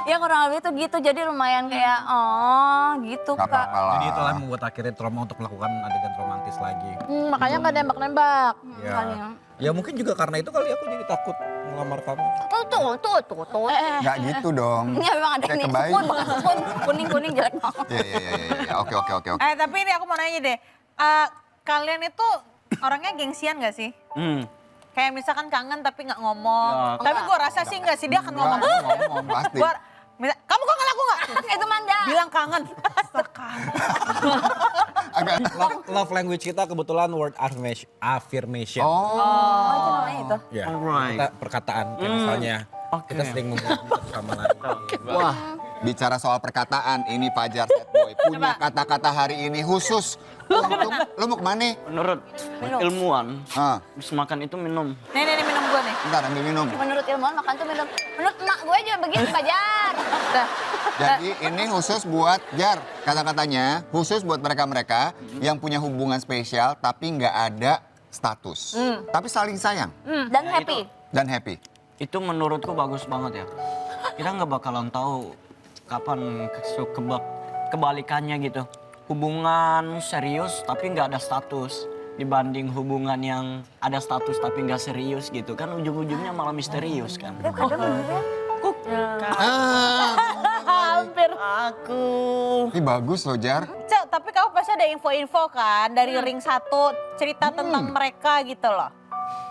Ya kurang lebih tuh gitu, jadi lumayan kayak oh gitu Gak Kak. apa-apa lah. Jadi itulah yang membuat akhirnya trauma untuk melakukan adegan romantis lagi. Makanya nggak nembak-nembak. Ya. Makanya. Ya mungkin juga karena itu kali aku jadi takut melamar kamu. Tuh. Gak gitu dong. Ya memang ada Kayak nih, kebaik. sukun, bekas sukun, kuning-kuning jelek banget. Iya. Oke. Tapi ini aku mau nanya deh. Kalian itu orangnya gengsian gak sih? Kayak misalkan kangen tapi nggak ngomong. Ya, Tapi gue rasa sih nggak sih, dia akan ngomong. Ngomong pasti. Kamu kangen aku nggak? Itu Manda. Bilang kangen. Agak. Love language kita kebetulan word affirmation. Oh. Oh itu namanya itu. Ya, Alright. kita perkataan kayak misalnya Oke. kita sering ngomong satu sama lain. Wah, bicara soal perkataan, ini Fajar Sad Boy punya kata-kata hari ini khusus. Lu mau kemana? Menurut ilmuwan, Ah, habis makan itu minum. Nih minum gue nih. bentar ambil minum. Menurut ilmuwan makan tuh minum. Menurut emak gue juga begitu Fajar. Dah. Jadi ini khusus buat Jar, kata-katanya khusus buat mereka-mereka yang punya hubungan spesial tapi nggak ada status. Tapi saling sayang Dan Ya, happy. dan happy. Itu menurutku bagus banget ya. Kita nggak bakalan tahu kapan kebalikannya gitu. Hubungan serius tapi nggak ada status dibanding hubungan yang ada status tapi nggak serius gitu kan ujung-ujungnya malah misterius kan. Kadang bener ya. Hampir. Aku Ini bagus loh Jar. Cel, tapi kamu pasti ada info-info kan dari ring 1 cerita tentang mereka gitu loh.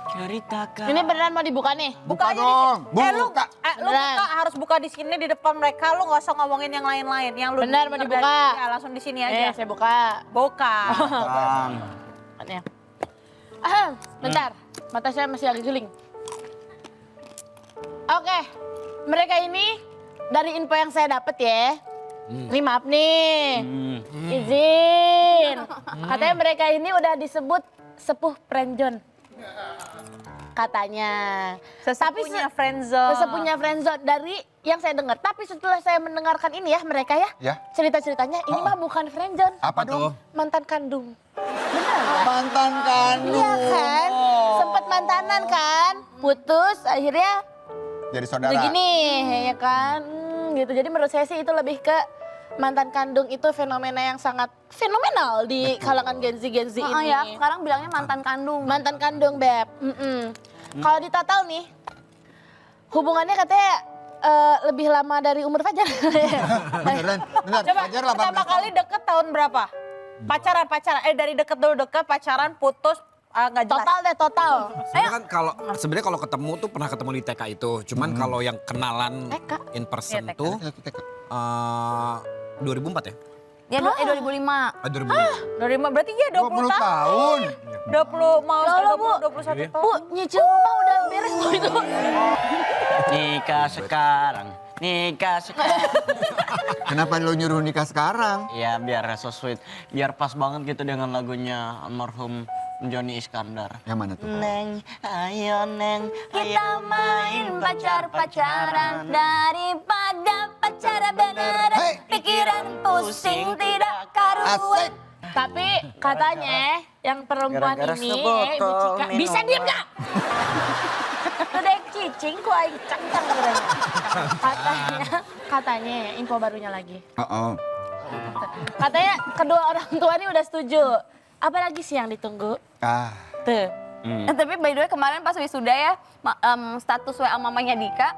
ceritakan. Ini beneran mau dibuka nih? Buka aja dong, di sini. Lu buka. Beneran. buka, harus buka di sini di depan mereka, lu nggak usah ngomongin yang lain-lain. Yang lu Bener, mau denger dibuka. dari- Ya, langsung di sini aja. Saya buka. Buka. Kan. Makanya. Bentar, mata saya masih agak guling. Oke, mereka ini dari info yang saya dapat ya. Ini maaf nih, izin. Katanya mereka ini udah disebut sepuh friendzone. Katanya. Sesepunya friendzone. Sesepuhnya friendzone dari yang saya dengar. Tapi setelah saya mendengarkan ini ya mereka ya, Ya. cerita-ceritanya ini mah bukan friendzone, Apa dong? mantan kandung. Mantan kandung. Iya kan? Sempet mantanan kan? Putus akhirnya Jadi saudara. begini ya kan? Gitu. Jadi menurut saya sih itu lebih ke mantan kandung itu fenomena yang sangat fenomenal di kalangan Gen Z Oh ini. ya, sekarang bilangnya mantan kandung. Mantan kandung, Beb. Kalau ditotal nih, hubungannya katanya lebih lama dari umur Fajar. Beneran, bentar. Coba Fajar pertama 18 kali deket tahun berapa? Pacaran. Dari deket dulu deket, pacaran, putus, nggak jelas. Total deh, total. Sebenarnya kan sebenarnya kalau ketemu tuh pernah ketemu di TK itu. Cuman kalau yang kenalan TK? in person Iya, TK. tuh 2004 ya? Ya 2005. 2005. 25, berarti ya 20 tahun. tahun. 20 mau Ya Allah, 20, 21 tahun. Bu, nyicil rumah udah beres loh itu. Nikah sekarang. Kenapa lo nyuruh nikah sekarang? Ya biar so sweet. Biar pas banget gitu dengan lagunya almarhum Johnny Iskandar. Yang mana tuh? Neng, ayo Neng, Kita main pacar-pacaran daripada pacaran beneran. Hey. Pikiran pusing tidak karuan. Asik. Tapi katanya yang perempuan Gara-gara ini, sebotol Bu Cika, minuman. bisa diem gak? Udah cicing ku aing cangcang sebenarnya. Katanya info barunya lagi. Oh. Katanya kedua orang tua ini udah setuju. Apalagi sih yang ditunggu? Ah. Tuh. Tapi by the way kemarin pas wisuda ya, status WA mamanya Dika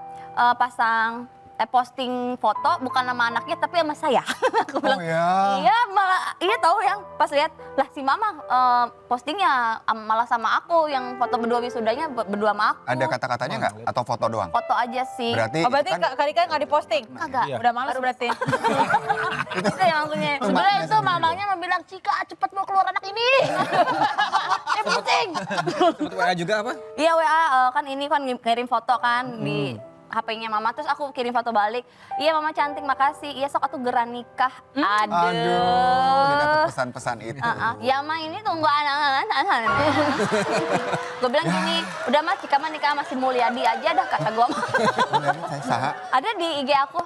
pasang posting foto bukan nama anaknya tapi sama saya. Aku bilang, ya. iya malah iya tahu yang pas lihat lah si mama postingnya malah sama aku yang foto berdua wisudanya berdua sama aku. Ada kata-katanya nggak? Atau foto doang? Foto aja sih. Berarti, Oh, berarti kan, Kak Rika nggak diposting? Kagak. Iya. Udah males berarti. Itu yang langsungnya. Sebenarnya itu mamanya mau bilang, Cika cepet mau keluar anak ini. Pusing. Sempet WA juga apa? Iya WA kan ini kan ngirim foto kan di HP-nya mama, terus aku kirim foto balik. Iya mama cantik makasih. Iya sok atuh geran nikah. aduh, udah dapet pesan-pesan itu. Ya mah ini tunggu anak-anak. Gue bilang gini, udah mas jika mah nikah sama si Mulyadi aja dah kata gue. Mulyadi, saya saha. Ada di IG aku,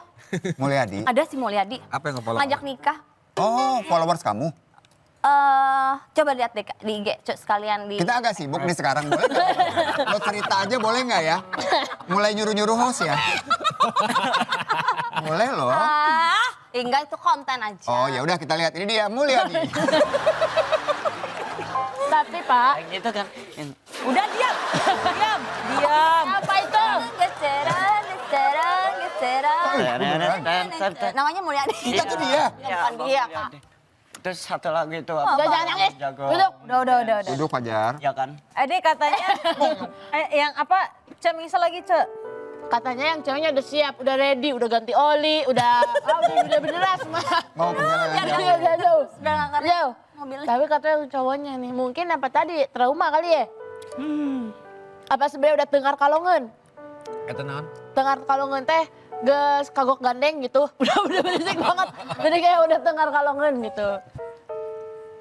Mulyadi. ada si Mulyadi. Apa yang nge-follow? Ngajak nikah. Oh, followers kamu. Coba lihat deh di IG sekalian di. Kita agak sibuk nih sekarang, boleh nggak? Lo cerita aja boleh nggak ya? Mulai nyuruh-nyuruh host ya. Boleh loh. Enggak itu konten aja. Oh ya udah kita lihat. Ini dia Mulyadi. Tapi Pak, Kayak gitu kan. Udah diam. Diam. apa itu? Geseran, geseran, geseran. Namanya Mulyadi. Kita tuh dia. Bukan dia, Kak. Terus satu lagu itu Udah jangan nangis. Jago. Duduk. Udah. Duduk Fajar. Ya kan? Ini katanya yang apa? Cek misal lagi, Cek. Katanya yang ceweknya udah siap, udah ready, udah ganti oli, udah beneran semua. Mau perjalanan jauh. Jauh. Udah nggak keren Jauh. mobilnya. Tapi katanya cowoknya nih, mungkin apa tadi trauma kali ya? Apa sebenarnya udah tengar kalongan? Kata naon? Tengar kalongan teh geus kagok gandeng gitu. Udah berisik banget. Jadi kayak udah tengar kalongan gitu.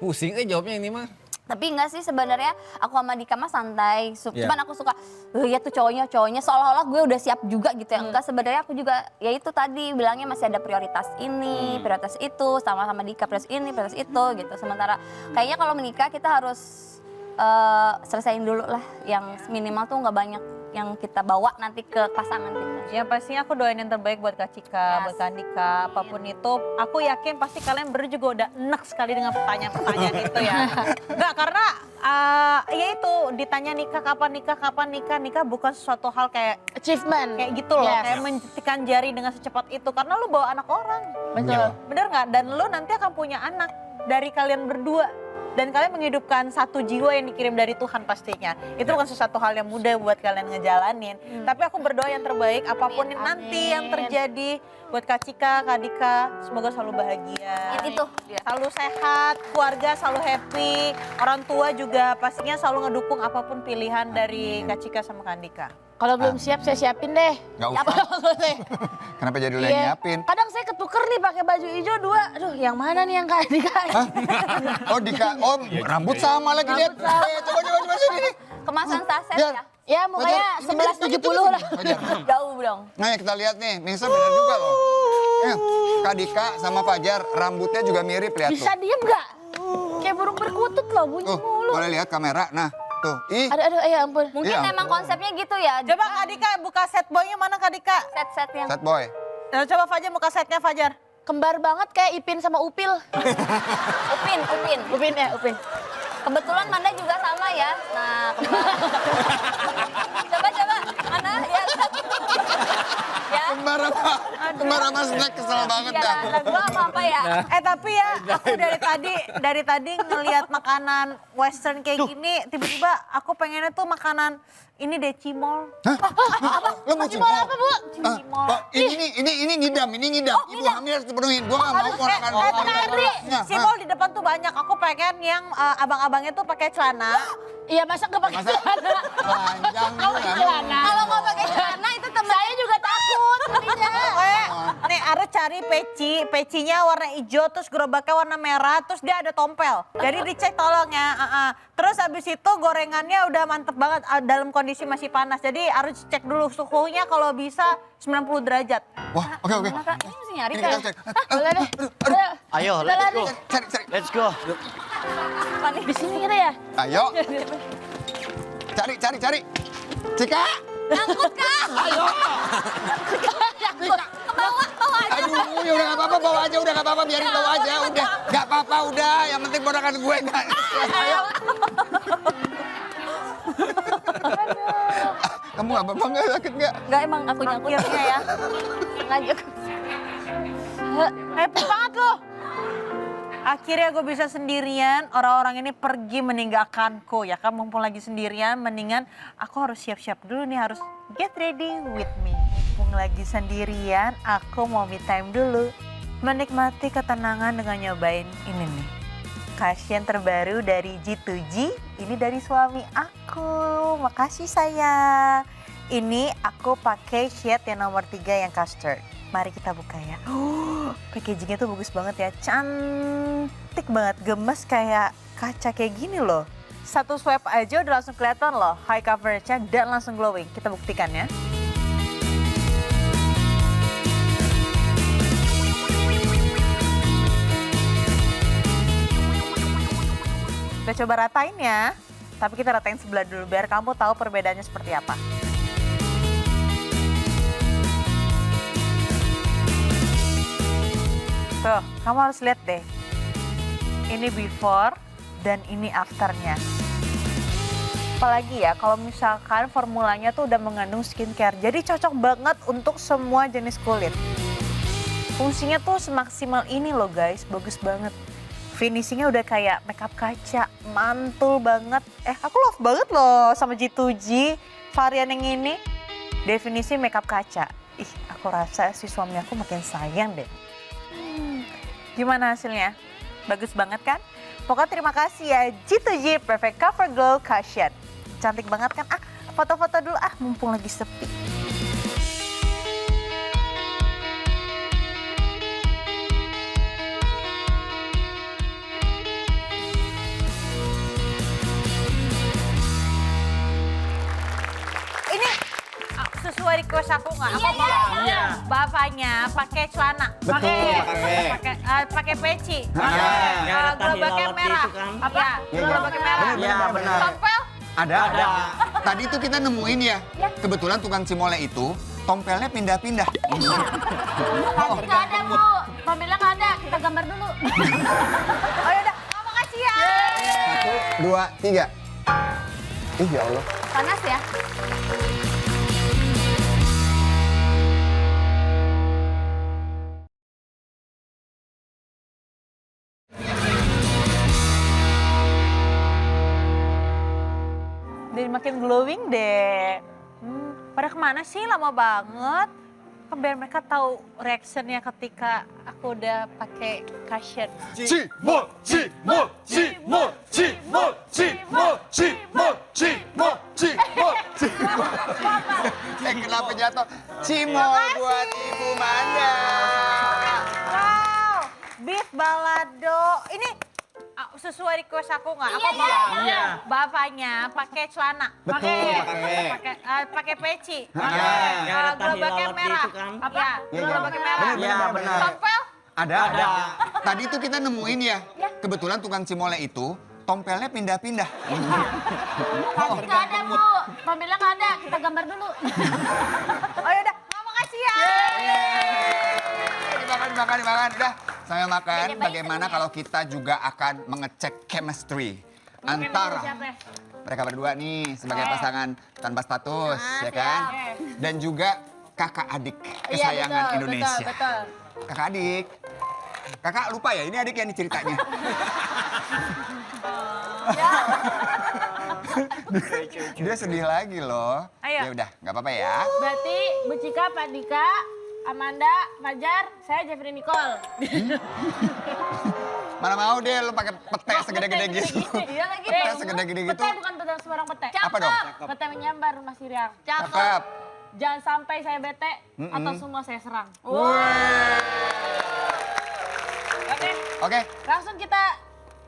Pusing jawabnya ini mah. Tapi enggak sih sebenarnya aku sama Dika mah santai. Iya. Cuman aku suka ya tuh cowoknya seolah-olah gue udah siap juga gitu ya. Enggak sebenarnya aku juga ya itu tadi bilangnya masih ada prioritas ini, prioritas itu, sama-sama Dika prioritas ini, prioritas itu gitu. Sementara kayaknya kalau menikah kita harus selesain dulu lah yang minimal tuh nggak banyak yang kita bawa nanti ke pasangan kita. Yang pastinya aku doain yang terbaik buat Kak Cika, buat Kak Andika, apapun itu. Aku yakin pasti kalian berdua juga udah enak sekali dengan pertanyaan-pertanyaan itu ya. Enggak, karena ya itu ditanya kapan nikah bukan sesuatu hal kayak Achievement. gitu loh, Yes. kayak mencetikkan jari dengan secepat itu. Karena lu bawa anak orang, Betul. bener nggak? Dan lu nanti akan punya anak dari kalian berdua. Dan kalian menghidupkan satu jiwa yang dikirim dari Tuhan pastinya. Itu bukan sesuatu hal yang mudah buat kalian ngejalanin. Tapi aku berdoa yang terbaik apapun Amin, nanti amin. yang terjadi buat Kak Cika, Kak Dika. Semoga selalu bahagia. Itu dia. Selalu sehat, keluarga selalu happy. Orang tua juga pastinya selalu ngedukung apapun pilihan dari Kak Cika sama Kak Dika. Kalau belum siap saya siapin deh. Gak usah. Kenapa jadi lu yang Iya. nyiapin? Kadang saya ketuker nih pakai baju hijau 2. Aduh, yang mana nih yang kayak Dika? Hah? Oh Dika, oh rambut sama lagi lihat. Coba sini. Kemasan saset Biar. ya. Ya mukanya Fajar, 11.70 lah. Fajar. Jauh dong. Nah ya kita lihat nih, Nisa benar juga loh. Kak Dika sama Fajar rambutnya juga mirip lihat Bisa tuh. diem gak? Kayak burung perkutut loh, bunyi Tuh, mulu. boleh lihat kamera. Nah, tuh. Ih, Aduh, ya ampun. Mungkin Iya. emang konsepnya gitu ya. Coba Kak Dika buka set boynya mana Kak Dika? Set-set yang sad boy. Coba Fajar buka setnya Fajar. Kembar banget kayak Ipin sama Upil. Upin. Upin ya, Upin. Kebetulan Manda juga sama ya. Nah, coba mana ya? Ya. Kembar apa snack kesel banget Ya, dah. anak gua apa ya? Tapi ya aku dari tadi ngelihat makanan western kayak gini, tiba-tiba aku pengennya tuh makanan ini deh cimol. Lo mau cimol? Apa, Bu? Cimol. Ini ngidam. Ibu hamil harus dipenuhin. Gua gak mau ponakan gua Tapi cimol di depan tuh banyak. Aku pengen yang abang-abangnya tuh pakai celana. Iya, masa gak pakai celana? Panjang Nggak pakai celana. Kalau nggak pakai celana itu temen. Saya juga takut. belinya. Nih Are cari pecinya warna hijau, terus gerobaknya warna merah, terus dia ada tompel. Jadi dicek tolong ya. Terus habis itu gorengannya udah mantep banget dalam kondisi masih panas. Jadi harus cek dulu suhunya kalau bisa 90 derajat. Wah, oke. Maka ini mesti nyari Ini kan. kita cek. Boleh deh. Ayo, let's go. Cari. Let's go. Di sini kita ya. Ayo. Cari. Cika. Ngangkut kah? Bawa aja. Aduh, ya udah gak apa-apa, bawa aja, udah gak apa-apa, biarin bawa aja, udah. Gak apa-apa, udah, yang penting ponakan gue gak. Kamu gak apa-apa, gak sakit gak? Enggak emang aku nyangkut. Akhirnya ya. Lanjut. Happy banget loh. Akhirnya gue bisa sendirian, orang-orang ini pergi meninggalkanku ya kan. Mumpung lagi sendirian, mendingan aku harus siap-siap dulu nih, harus get ready with me. Mumpung lagi sendirian, aku mau me time dulu. Menikmati ketenangan dengan nyobain ini nih. Cushion terbaru dari G2G, ini dari suami aku. Makasih sayang. Ini aku pakai shade yang nomor 3 yang custard. Mari kita buka ya. Packagingnya tuh bagus banget ya. Cantik banget, gemes kayak kaca kayak gini loh. Satu swipe aja udah langsung kelihatan loh high coverage-nya dan langsung glowing. Kita buktikan ya. Kita coba ratain ya. Tapi kita ratain sebelah dulu biar kamu tahu perbedaannya seperti apa. Tuh, kamu harus lihat deh. Ini before dan ini afternya. Apalagi ya kalau misalkan formulanya tuh udah mengandung skincare. Jadi cocok banget untuk semua jenis kulit. Fungsinya tuh semaksimal ini loh guys, bagus banget. Finishingnya udah kayak makeup kaca, mantul banget. Aku love banget loh sama G2G varian yang ini. Definisi makeup kaca. Aku rasa si suami aku makin sayang deh. Gimana hasilnya? Bagus banget kan? Pokoknya terima kasih ya G2G Perfect Cover Glow Cushion. Cantik banget kan? Foto-foto dulu mumpung lagi sepi. Ini sesuai request aku nggak? Aku mau bapaknya pakai celana, pakai peci, gerobaknya merah, apa? Gerobaknya merah. Iya, benar. Tompel? Ada. Tadi itu kita nemuin ya. Kebetulan tukang cimole itu tompelnya pindah-pindah. Nggak ada Bu, Pamela nggak ada, kita gambar dulu. Oh yaudah, makasih ya. 1, 2, 3. Ya Allah. Panas ya? Jadi makin glowing deh. Pada kemana sih lama banget? Kan biar mereka tahu reactionnya ketika aku udah pakai cushion. Cimol, cimol, cimol, cimol, cimol, cimol, cimol, cimol, cimol. Kenapa jatuh? Cimol buat Ibu Manda. Wow, beef balado. Ini sesuai request aku nggak? Aku mau bapaknya pakai celana, pakai peci, gerobaknya merah, apa? Gerobaknya merah. Iya, benar. Tompel? Ada. Tadi itu kita nemuin ya. Kebetulan tukang cimole itu tompelnya pindah-pindah. Nggak ada Bu, Pamela nggak ada, kita gambar dulu. Oh yaudah, makasih ya. Dimakan. Udah, saya makan. Bagaimana kalau kita juga akan mengecek chemistry antara mereka berdua nih sebagai pasangan tanpa status, ya kan? Dan juga kakak adik kesayangan Indonesia. Betul. Kakak adik. Kakak lupa ya, ini adik yang ceritanya. Dia sedih lagi loh. Ayo. Ya udah, nggak apa-apa ya. Berarti Bu Cika, Pak Dika, Amanda, Fajar, saya Jeffrey Nicole. Mana mau deh lu pakai pete segede-gede gitu. Iya lagi. Pete segede-gede gitu. Pete bukan pete sembarang pete. Apa dong? Pete menyambar rumah Siriang. Cakep. Jangan sampai saya bete atau semua saya serang. Oke, Langsung kita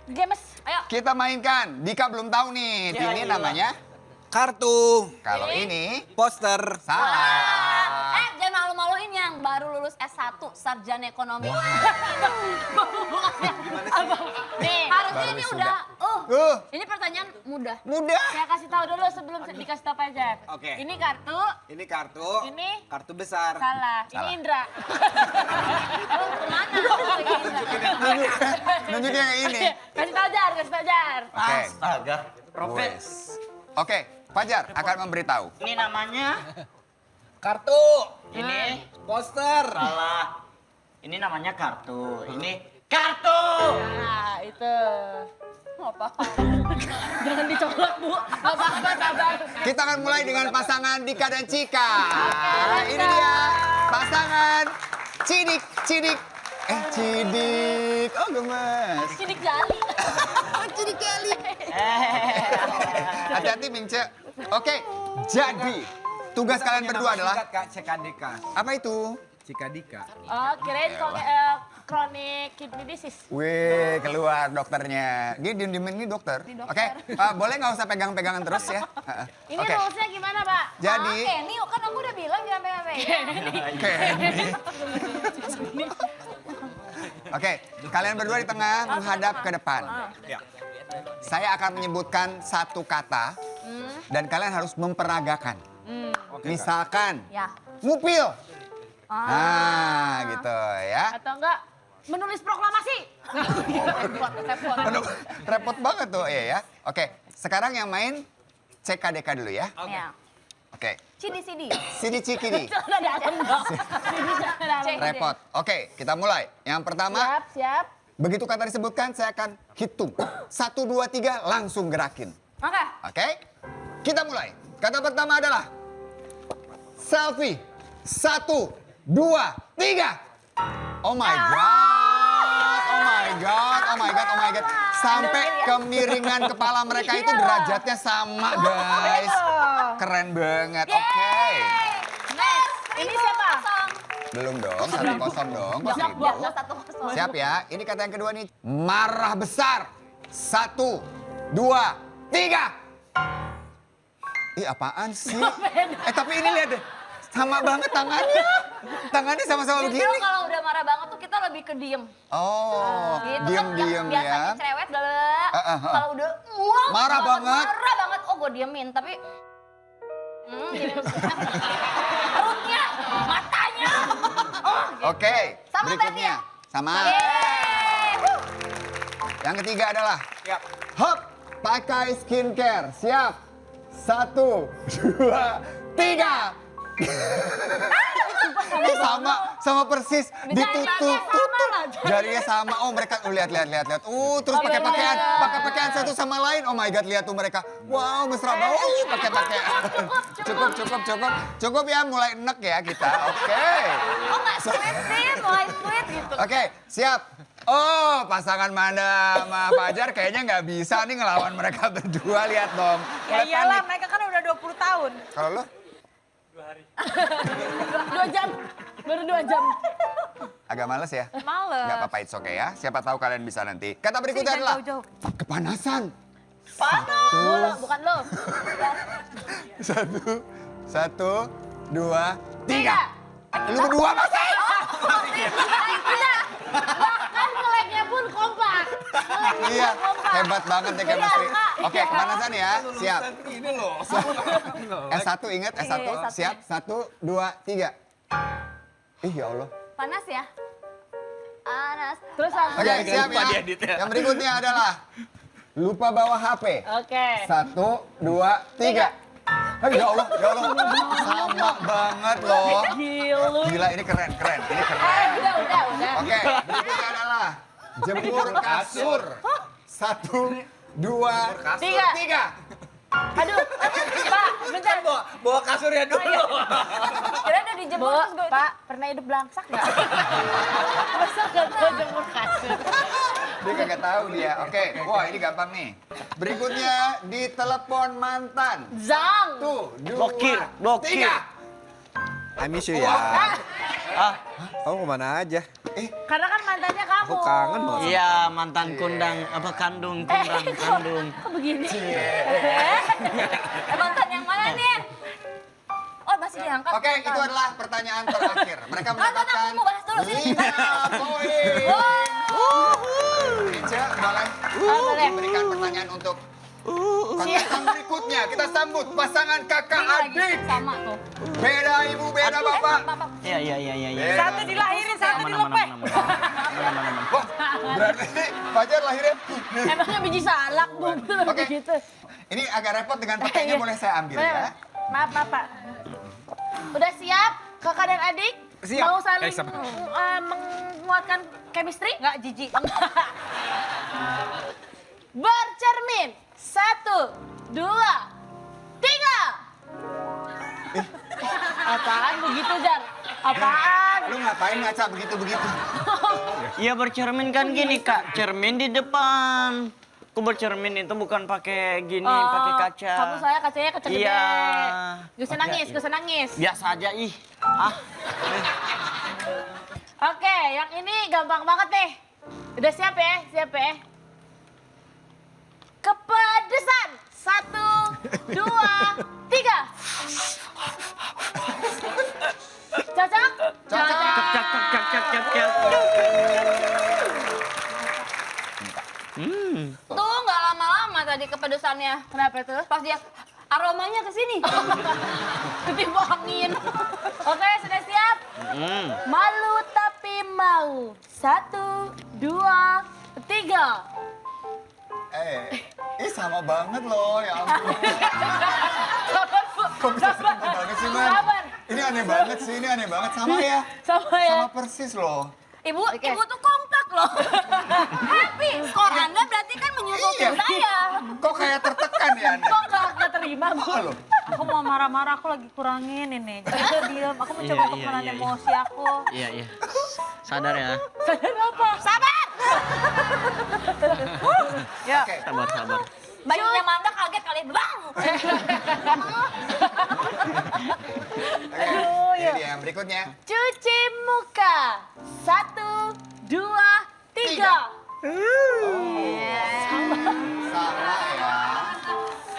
games. Ayo. kita mainkan. Dika belum tahu nih, ini namanya. Kartu, Kalau ini poster. salah. Jangan malu-maluin yang baru lulus S1 sarjana ekonomi. Nih, Harusnya Baru ini wisuda. udah. Ini pertanyaan mudah. Mudah. saya kasih tahu dulu sebelum dikasih tahu Fajar. Oke. Ini kartu, Ini kartu. Ini? Kartu besar. salah. Ini Salah. Indra. Emang kemana? Nunjukin yang ini. Kasih tahu Jar, kasih tahu Jar. Oke. Astaga, Profet. Oke, Fajar akan memberitahu. Ini namanya Kartu. ini Poster. salah. Ini namanya kartu. Ini kartu. Nah, itu. Jangan dicolok, Bu. Gak apa-apa, sabar. Kita akan mulai dengan pasangan Dika dan Cika. Ini dia pasangan Cidik, Cidik. Cidik. Oh gemes. Cidik jali. Cidik kali. Hati-hati Mingce. Oke, jadi tugas kalian berdua adalah Kak Cikadika. apa itu? Cikadika. Oh, kirain kronik kidney disease. Wih, keluar dokternya. Dia diem-diem ini dokter. Oke, boleh nggak usah pegang-pegangan terus ya? Ini Oke, rulesnya gimana, Pak? jadi Kenny, kan aku udah bilang jangan pegang-pegang. Oke, kalian berdua di tengah menghadap ke depan. Saya akan menyebutkan satu kata dan kalian harus memperagakan. Misalkan, Ya. ngupil. Nah, gitu ya. Atau enggak menulis proklamasi. Aduh, repot banget tuh, iya ya. Oke, sekarang yang main CKDK dulu ya. Ya. Oke, Cidi-cidi. Sidi Cikidi. Udah dalam dong. Ini jangan dalam. Repot. Oke, kita mulai. Yang pertama, Siap. begitu kata disebutkan, saya akan hitung. 1, 2, 3, langsung gerakin. Oke. Oke, kita mulai. Kata pertama adalah selfie. 1, 2, 3. Oh my god, oh my god, oh my god, oh my god. Sampai kemiringan kepala mereka itu derajatnya sama guys. Keren banget, oke. Next. Ini siapa? Belum dong, 1-0 dong. Kok 1000? 1-0. Siap ya, ini kata yang kedua nih. Marah besar. 1, 2, 3. Ih apaan sih? Tapi ini lihat deh. Sama banget tangannya. Tangannya sama-sama Justru begini. kalau udah marah banget tuh kita lebih ke diem. Oh, Gitu diam-diam kan, yang biasanya ya. cerewet bla. Ah. Kalau udah muak Marah banget. Marah banget. Oh, gue diemin, tapi diemin. Perutnya, matanya. Oh, gitu. Oke, Sama berikutnya. Sama. Yeay. Yang ketiga adalah hop, pakai skincare. Siap. 1, 2, 3. Ini sama persis ditutup. Jarinya sama. Oh mereka lihat. Terus pakai pakaian satu sama lain. Oh my god, lihat tuh mereka. Wow, mesra banget. Pakai pakaian. Cukup ya, mulai enek ya kita. Oke. Oh, nggak sweet sih, mulai sweet gitu. Oke, siap. Oh, pasangan Manda sama Fajar kayaknya nggak bisa nih ngelawan mereka berdua. Lihat dong. Ya Mulai iyalah, panik. mereka kan udah 20 tahun. Kalau lo? 2 jam. Baru 2 jam. Agak males ya? Males. Nggak apa-apa, it's okay ya. Siapa tahu kalian bisa nanti. Kata berikutnya Sini, adalah jauh-jauh. kepanasan. Lo, bukan lo. 1, 2, 3. Lu berdua masih? Bahkan nge-lag-nya pun kompak. Iya, hebat banget ya chemistry. Oke, kepanasan ya. Siap. Ini loh. S1 ingat, S1. Iya, S1. Siap, 1, 2, 3. Ih ya Allah. Panas ya? Panas. Terus langsung. Oke, siap lupa ya. diedit ya. Yang berikutnya adalah lupa bawa HP. Oke. 1, 2, 3. Ya Allah, sama banget loh. Gila, ini keren. Ini keren. Udah. Oke, berikutnya adalah jemur kasur. 1, 2, 3. Aduh, Pak, bentar. Bawa kasurnya dulu. Kira udah dijemur terus gue. Pak, pernah hidup belangsak nggak? Masa nggak tahu jemur kasur? Dia kagak tahu dia. Oke, wah ini gampang nih. Berikutnya ditelepon mantan. Zang. 1, 2, Blokir. 3. I miss you ya. Kamu kemana aja? Karena kan mantannya kamu. Aku kangen banget. Iya, mantan kundang, kandung. Kok begini? Mantan yang mana nih? Oh, masih diangkat. Oke, itu adalah pertanyaan terakhir. Mereka mendapatkan aku mau bahas dulu sini. 5 poin. Ica, boleh boleh. berikan pertanyaan untuk kontestan berikutnya. Kita sambut pasangan kakak adik. Sama tuh. Beda ibu, beda bapak. Iya. Satu dilahirin, satu dilepeh. Wah, berarti Fajar lahirnya. Emangnya biji salak tuh. Oke. Begitu. Ini agak repot dengan petainya, boleh saya ambil ya. Maaf, Pak. Udah siap, kakak dan adik? Siap. Mau saling Siap. menguatkan chemistry? Nggak jijik. Bercermin. 1, 2, 3. Apaan begitu, Jar? Apaan? Lu ngapain ngaca begitu-begitu? Iya bercermin kan gini kak, cermin di depan. Aku bercermin itu bukan pakai gini, pakai kaca. Kamu saya kacanya kecil gede. Iya. Gak usah nangis, gak usah nangis. Biasa aja ih. Oke, yang ini gampang banget nih. Udah siap ya? Siap ya? Kepedesan. 1, 2, 3. Cocok? Cak. Tuh nggak lama-lama tadi kepedesannya. Kenapa tuh? Pas dia aromanya ke sini. Ketipu angin. Oke, sudah siap? Malu tapi mau. 1, 2, 3. Sama banget loh, ya ampun. Sabar, Bu. Kok bisa sama banget sih, Man? Sabar. Ini aneh banget sih, ini aneh banget. Sama ya? Sama ya. Sama persis loh. Ibu tuh kompak loh. Happy. Skor Anda berarti kan menyusul Iya. tim saya. Kok kayak tertekan ya Anda? Kok nggak terima, Bu? Oh, loh. Aku mau marah-marah, aku lagi kurangin ini. Jadi dia diam, aku mencoba untuk menahan emosi aku. Iya, iya. Sadar ya. Sadar apa? Sabar. Ya, Sabar, sabar. Bayinya Manda kaget kali bang. Ini dia yang berikutnya. Cuci muka. 1, 2, 3. Sama ya.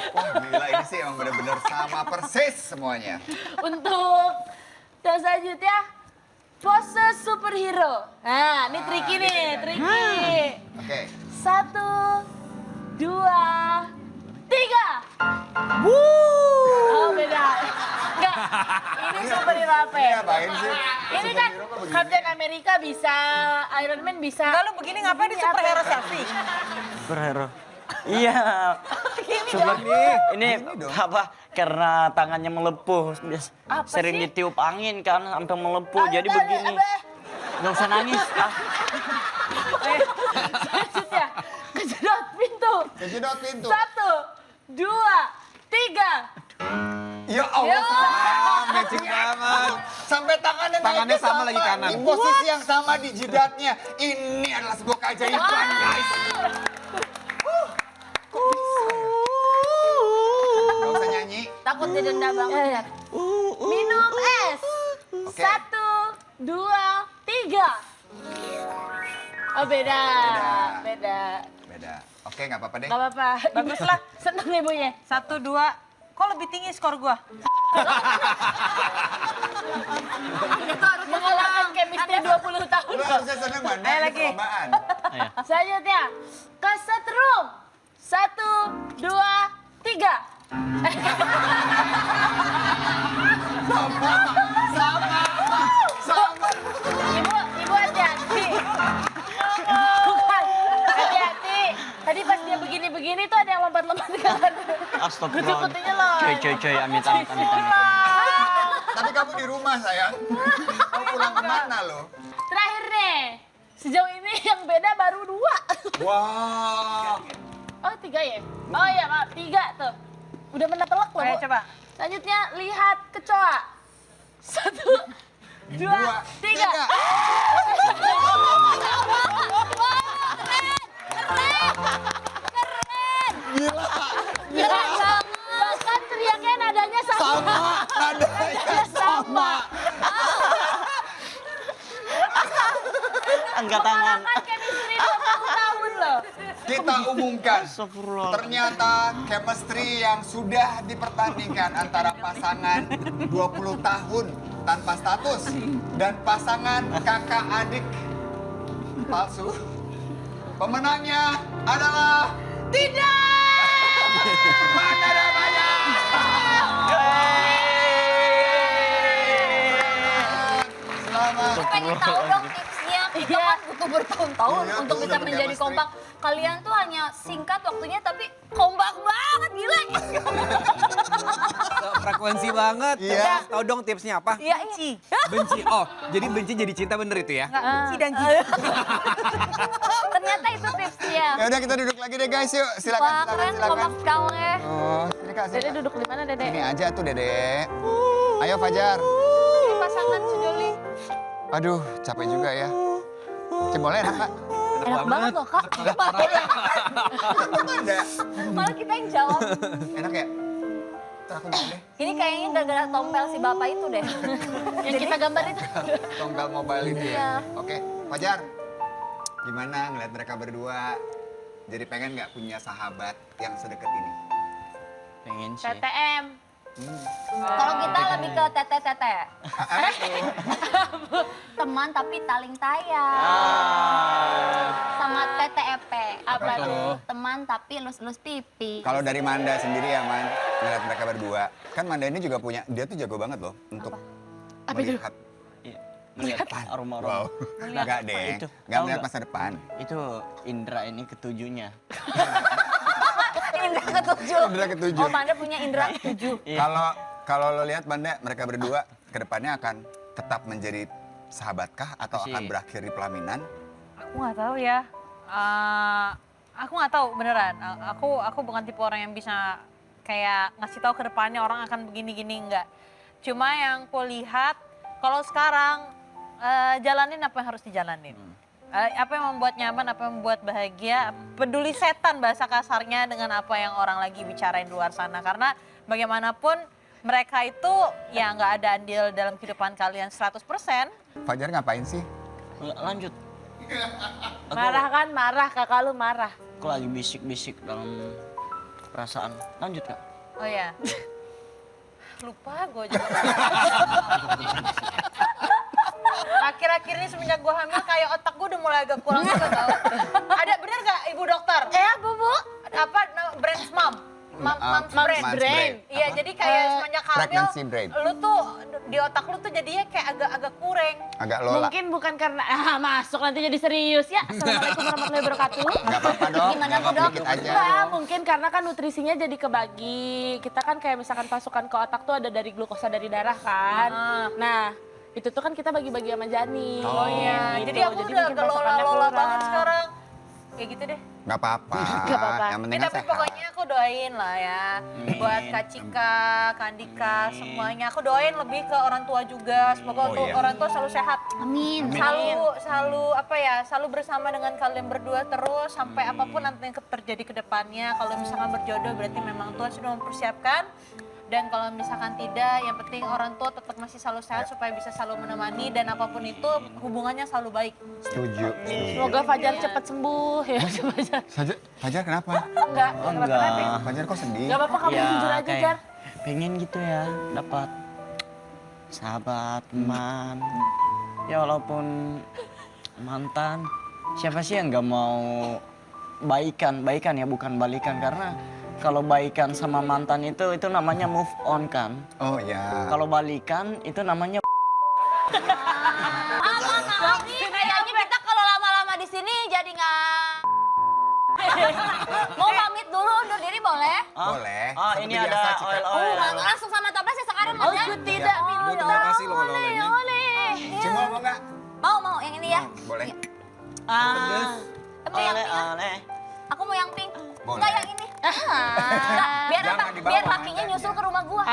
Wah gila ini sih emang bener-bener sama persis semuanya. Untuk yang selanjutnya, pose superhero. Nah, ini tricky ini nih, beda nih. tricky. Oke. 1, 2, 3. Oh, beda. Enggak, ini superhero apa Ini ya? ngapain sih? Ini kan Captain America bisa, Iron Man bisa. kalau begini ngapain di superhero selfie? Superhero. Iya. Super ini apa? Karena tangannya melepuh, Apa sering sih? ditiup angin kan sampai melepuh. Jadi begini. Nggak usah nangis. Selanjutnya, kejedot pintu. Kejedot pintu. 1, 2, 3. Ya Allah, Matching banget. sampai tangannya Tangannya naiknya sama lagi kanan. Di posisi yang sama di jidatnya. Ini adalah sebuah keajaiban, guys. Kok bisa ya? Gak usah nyanyi. Takut didenda banget. Minum es. Oke. 1, 2, 3. Oh beda. Beda. Beda. Oke, nggak apa-apa deh. Gak apa-apa. Baguslah. Seneng ibunya. 1, 2. Kok lebih tinggi skor gua? Mengalahkan chemistry 20 tahun. Lu harusnya seneng, Man. Ayo Ini lagi. perlombaan. Selanjutnya, kesetrum. 1, 2, 3. Sama. Ibu hati-hati. Bukan, hati-hati. Tadi pas dia begini-begini tuh ada yang lompat-lompat ke kanan. Astagfirullah. Kutu-kutunya loh. Coy, amit, amit, amit, amit. Tapi kamu di rumah, sayang. Kamu pulang kemana lo? Terakhir nih, sejauh ini yang beda baru 2. Wah. Oh 3 ya? Oh iya maaf, 3 tuh. Udah menatelak loh. Ayo Bu. coba. Selanjutnya lihat kecoa. 1, 2, 3. Gila. Bahkan teriaknya nadanya sama. Nadanya sama. Angkat tangan. Kan chemistry 20 tahun loh. Kita umumkan. Astagfirullah. Ternyata chemistry yang sudah dipertandingkan antara pasangan 20 tahun tanpa status dan pasangan kakak adik palsu. Pemenangnya adalah Manda dan Maya. Selamat. Pengen tahu dong tipsnya. Kita kan butuh bertahun-tahun Iya, untuk tuh, bisa dapet menjadi chemistry. kompak. Kalian tuh hanya singkat waktunya tapi kompak banget gila. Frekuensi banget. Iya. Tahu dong tipsnya apa? Iya, Benci. Benci. Oh, jadi benci jadi cinta bener itu ya? Enggak benci dan jijik. Ternyata itu tipsnya. Ya udah kita duduk lagi deh guys, yuk. Silakan, Wah silakan, keren silakan. kompak sekali. Oh, sini Kak, sini. Dede duduk di mana Dede? Sini aja tuh, Dedek. Ayo Fajar. Ini pasangan sejoli. Aduh, capek juga ya. Cemolnya enak, Kak? Enak banget loh kak. Ada. Malah kita yang jawab. Enak ya? Ntar aku makan deh. Ini kayaknya gara-gara tompel si bapak itu deh. Yang kita gambar itu. Tonggal mobile itu Iya. ya. Oke, Fajar. Gimana ngeliat mereka berdua? Jadi pengen nggak punya sahabat yang sedekat ini? Pengen sih. TTM. Kalau kita lebih ke tete-tete. Teman tapi taling tayang. Sama TTEP. Apa tuh? Teman tapi lus-lus pipi. Kalau dari Manda sendiri ya, Man, ngeliat mereka berdua. Kan Manda ini juga punya, dia tuh jago banget loh untuk Apa itu? melihat. melihat aroma-aroma. Wow. Enggak deh. itu, Enggak tahu melihat nggak? masa depan. Itu indra ini ketujuhnya. Indra ketujuh. Indra ketujuh. Oh, Manda punya indra ketujuh. Kalau lo lihat Banda, mereka berdua ke depannya akan tetap menjadi sahabatkah atau Sih. akan berakhir di pelaminan? Aku nggak tahu ya. Aku nggak tahu beneran. Aku bukan tipe orang yang bisa kayak ngasih tahu ke depannya orang akan begini-gini, enggak. Cuma yang aku lihat kalau sekarang jalanin apa yang harus dijalanin. Apa yang membuat nyaman, apa yang membuat bahagia, peduli setan bahasa kasarnya dengan apa yang orang lagi bicarain di luar sana. Karena bagaimanapun mereka itu ya nggak ada andil dalam kehidupan kalian 100%. Fajar ngapain sih? Lanjut. Marah kan, marah. Kakak lu marah. Aku lagi bisik-bisik dalam perasaan. Lanjut Kak. Oh ya. Lupa gue juga. Akhir-akhir ini semenjak gue hamil kayak otak gue udah mulai agak kurang juga tau. Ada bener gak ibu dokter? Apa Bu? Apa brain mom? Mom's brain. Mom's brain. Iya jadi kayak semenjak hamil Pregnancy brain. lu tuh di otak lu tuh jadinya kayak agak kurang. Agak lola. Mungkin bukan karena masuk nanti jadi serius ya. Assalamualaikum warahmatullahi wabarakatuh. Nggak apa-apa dong, Gimana nggak tuh, apa-apa Dok? dikit aja. Enggak, mungkin karena kan nutrisinya jadi kebagi. Kita kan kayak misalkan pasukan ke otak tuh ada dari glukosa dari darah kan. Nah, itu tuh kan kita bagi-bagi sama janin. Oh iya, Gitu. jadi aku udah mungkin agak pasokannya lola-lola kurang. banget sekarang. Kayak gitu deh. Nggak apa-apa. Nggak apa-apa. Yang penting kan Tapi sehat. pokoknya aku doain lah ya. Buat Kak Cika, Kak Andika, semuanya. Aku doain lebih ke orang tua juga. Semoga Oh, iya. orang tua selalu sehat. Amin. Selalu apa ya, selalu bersama dengan kalian berdua terus sampai apapun nanti yang terjadi ke depannya. Kalau misalkan berjodoh berarti memang Tuhan sudah mempersiapkan. Dan kalau misalkan tidak, yang penting orang tua tetap masih selalu sehat supaya bisa selalu menemani dan apapun itu hubungannya selalu baik. Setuju. Semoga Fajar cepat sembuh ya. Fajar kenapa? Enggak, enggak. Fajar kok sedih? Enggak apa-apa kamu jujur aja, kayak Jar. pengen gitu ya dapat sahabat, teman. Ya walaupun mantan, siapa sih yang nggak mau baikan ya bukan balikan karena kalau baikan sama mantan itu namanya move on kan. Oh ya. Kalau balikan itu namanya Maaf nih, kayaknya kita kalau lama-lama di sini jadi nggak. Mau pamit dulu, undur diri boleh? Boleh. Ah, Seperti ini biasa, ada Cika. oil-oil. Langsung sama toples ya sekarang Oh, ya? tidak Bu, minta. terima kasih loh oleh-olehnya. Cimol mau nggak? Mau yang ini ya? Boleh. Tapi yang pink. oleh. Aku mau yang pink. Boleh. Enggak yang ini. Enggak, biar Jangan apa? dibawa, Biar Manda. lakinya nyusul ke rumah gua.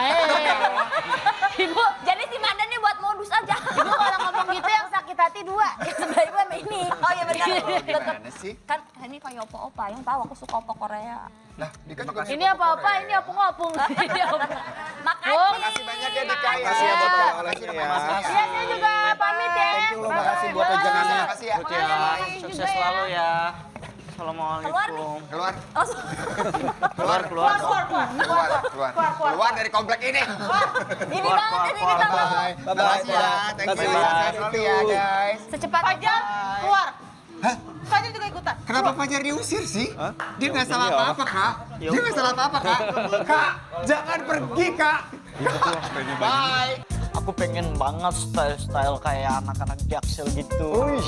Ibu, Jadi si Manda nih buat modus aja. ibu kalau ngomong gitu yang sakit hati dua. Sebelah ibu sama ini. Oh iya benar. Tetep. Gimana sih? Kan ini kayak opa-opa, yang tahu aku suka opa Korea. Lah, Dika juga Ini apa-apa, ini opung-opung. Ini opung. Makasih. Makasih banyak ya Dika ya. Makasih ya buat oleh-olehnya ya. Iya, saya juga pamit ya. Thank you loh, makasih buat wejangannya. Makasih ya. Sukses selalu ya. Assalamualaikum. Keluar. Keluar dari komplek ini. Ini banget, ini banget. Makasih ya. Thank you. Sehat selalu ya, guys. Secepatnya. Fajar, keluar. Hah? Fajar juga ikutan. Kenapa Fajar diusir sih? Dia nggak salah apa-apa, Kak. Dia nggak salah apa-apa, Kak. Kak, jangan pergi, Kak. Bye. Aku pengen banget style-style kayak anak-anak Jaksel gitu.